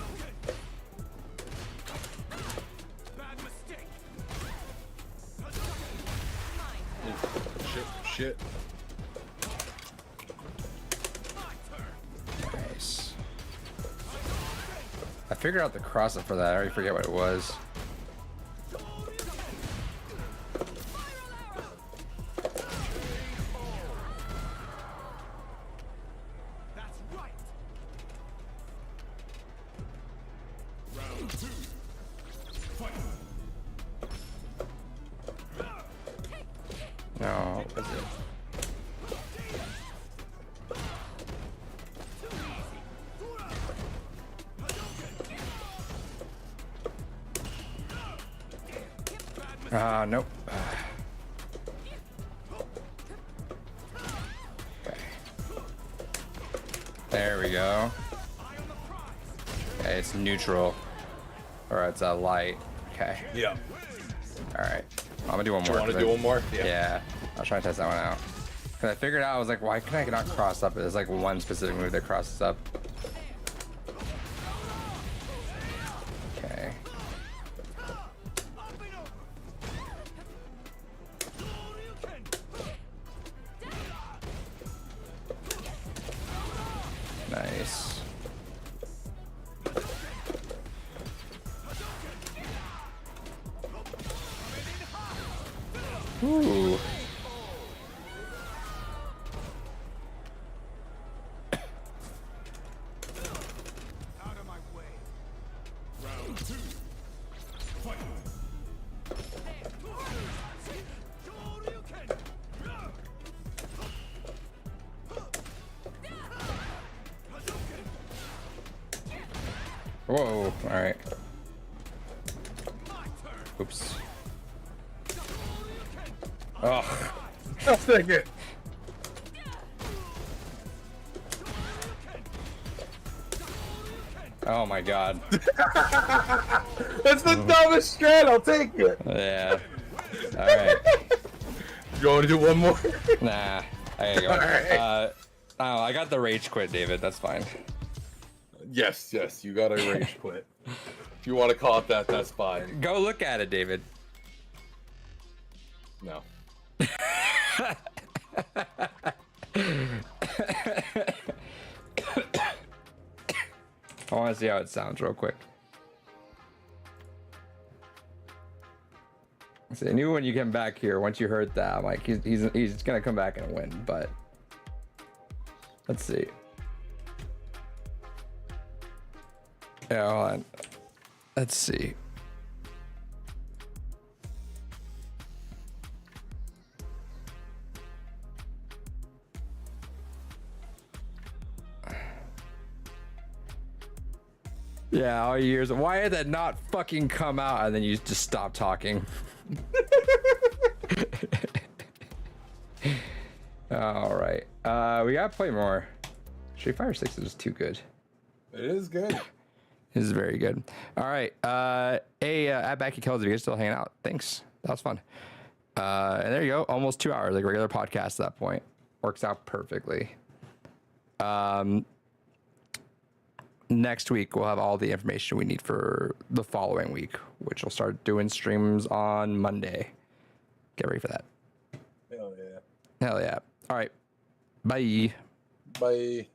Bad mistake. Shit, shit. Nice. I figured out the cross up for that. I already forget what it was. That's right. Round 2. Fight. No, what was it? Nope. Okay. There we go. Okay, it's neutral. Or it's a light. Okay. Yeah. Alright. I'm gonna do one You more. want to 'cause do I- one more? Yeah. I'll try to test that one out. Cause I figured out, I was like, why can I not cross up? There's like one specific move that crosses up. Okay. Nice. Ooh. Out of my way. Round 2. Fight. Whoa. All right. Oops. Oh. I'll take it. Oh my god. That's the dumbest strat. I'll take it. Yeah. All right. You want to do one more? Nah. I gotta go. Alright. Oh, I got the rage quit, David. That's fine. Yes, yes. You got to rage quit. If you want to call it that, that's fine. Go look at it, David. No. I want to see how it sounds real quick. See, I knew when you came back here, once you heard that, I'm like, he's gonna come back and win, but let's see. Yeah, hold on. Let's see. Yeah, all years. Why did that not fucking come out and then you just stop talking? All right. We gotta play more. Street Fighter 6 is too good. It is good. This is very good. All right. Hey, at Backy Kells, if you're still hanging out, thanks. That was fun. And there you go. Almost 2 hours, like regular podcast at that point. Works out perfectly. Next week, we'll have all the information we need for the following week, which we'll start doing streams on Monday. Get ready for that. Hell yeah. Hell yeah. All right. Bye. Bye.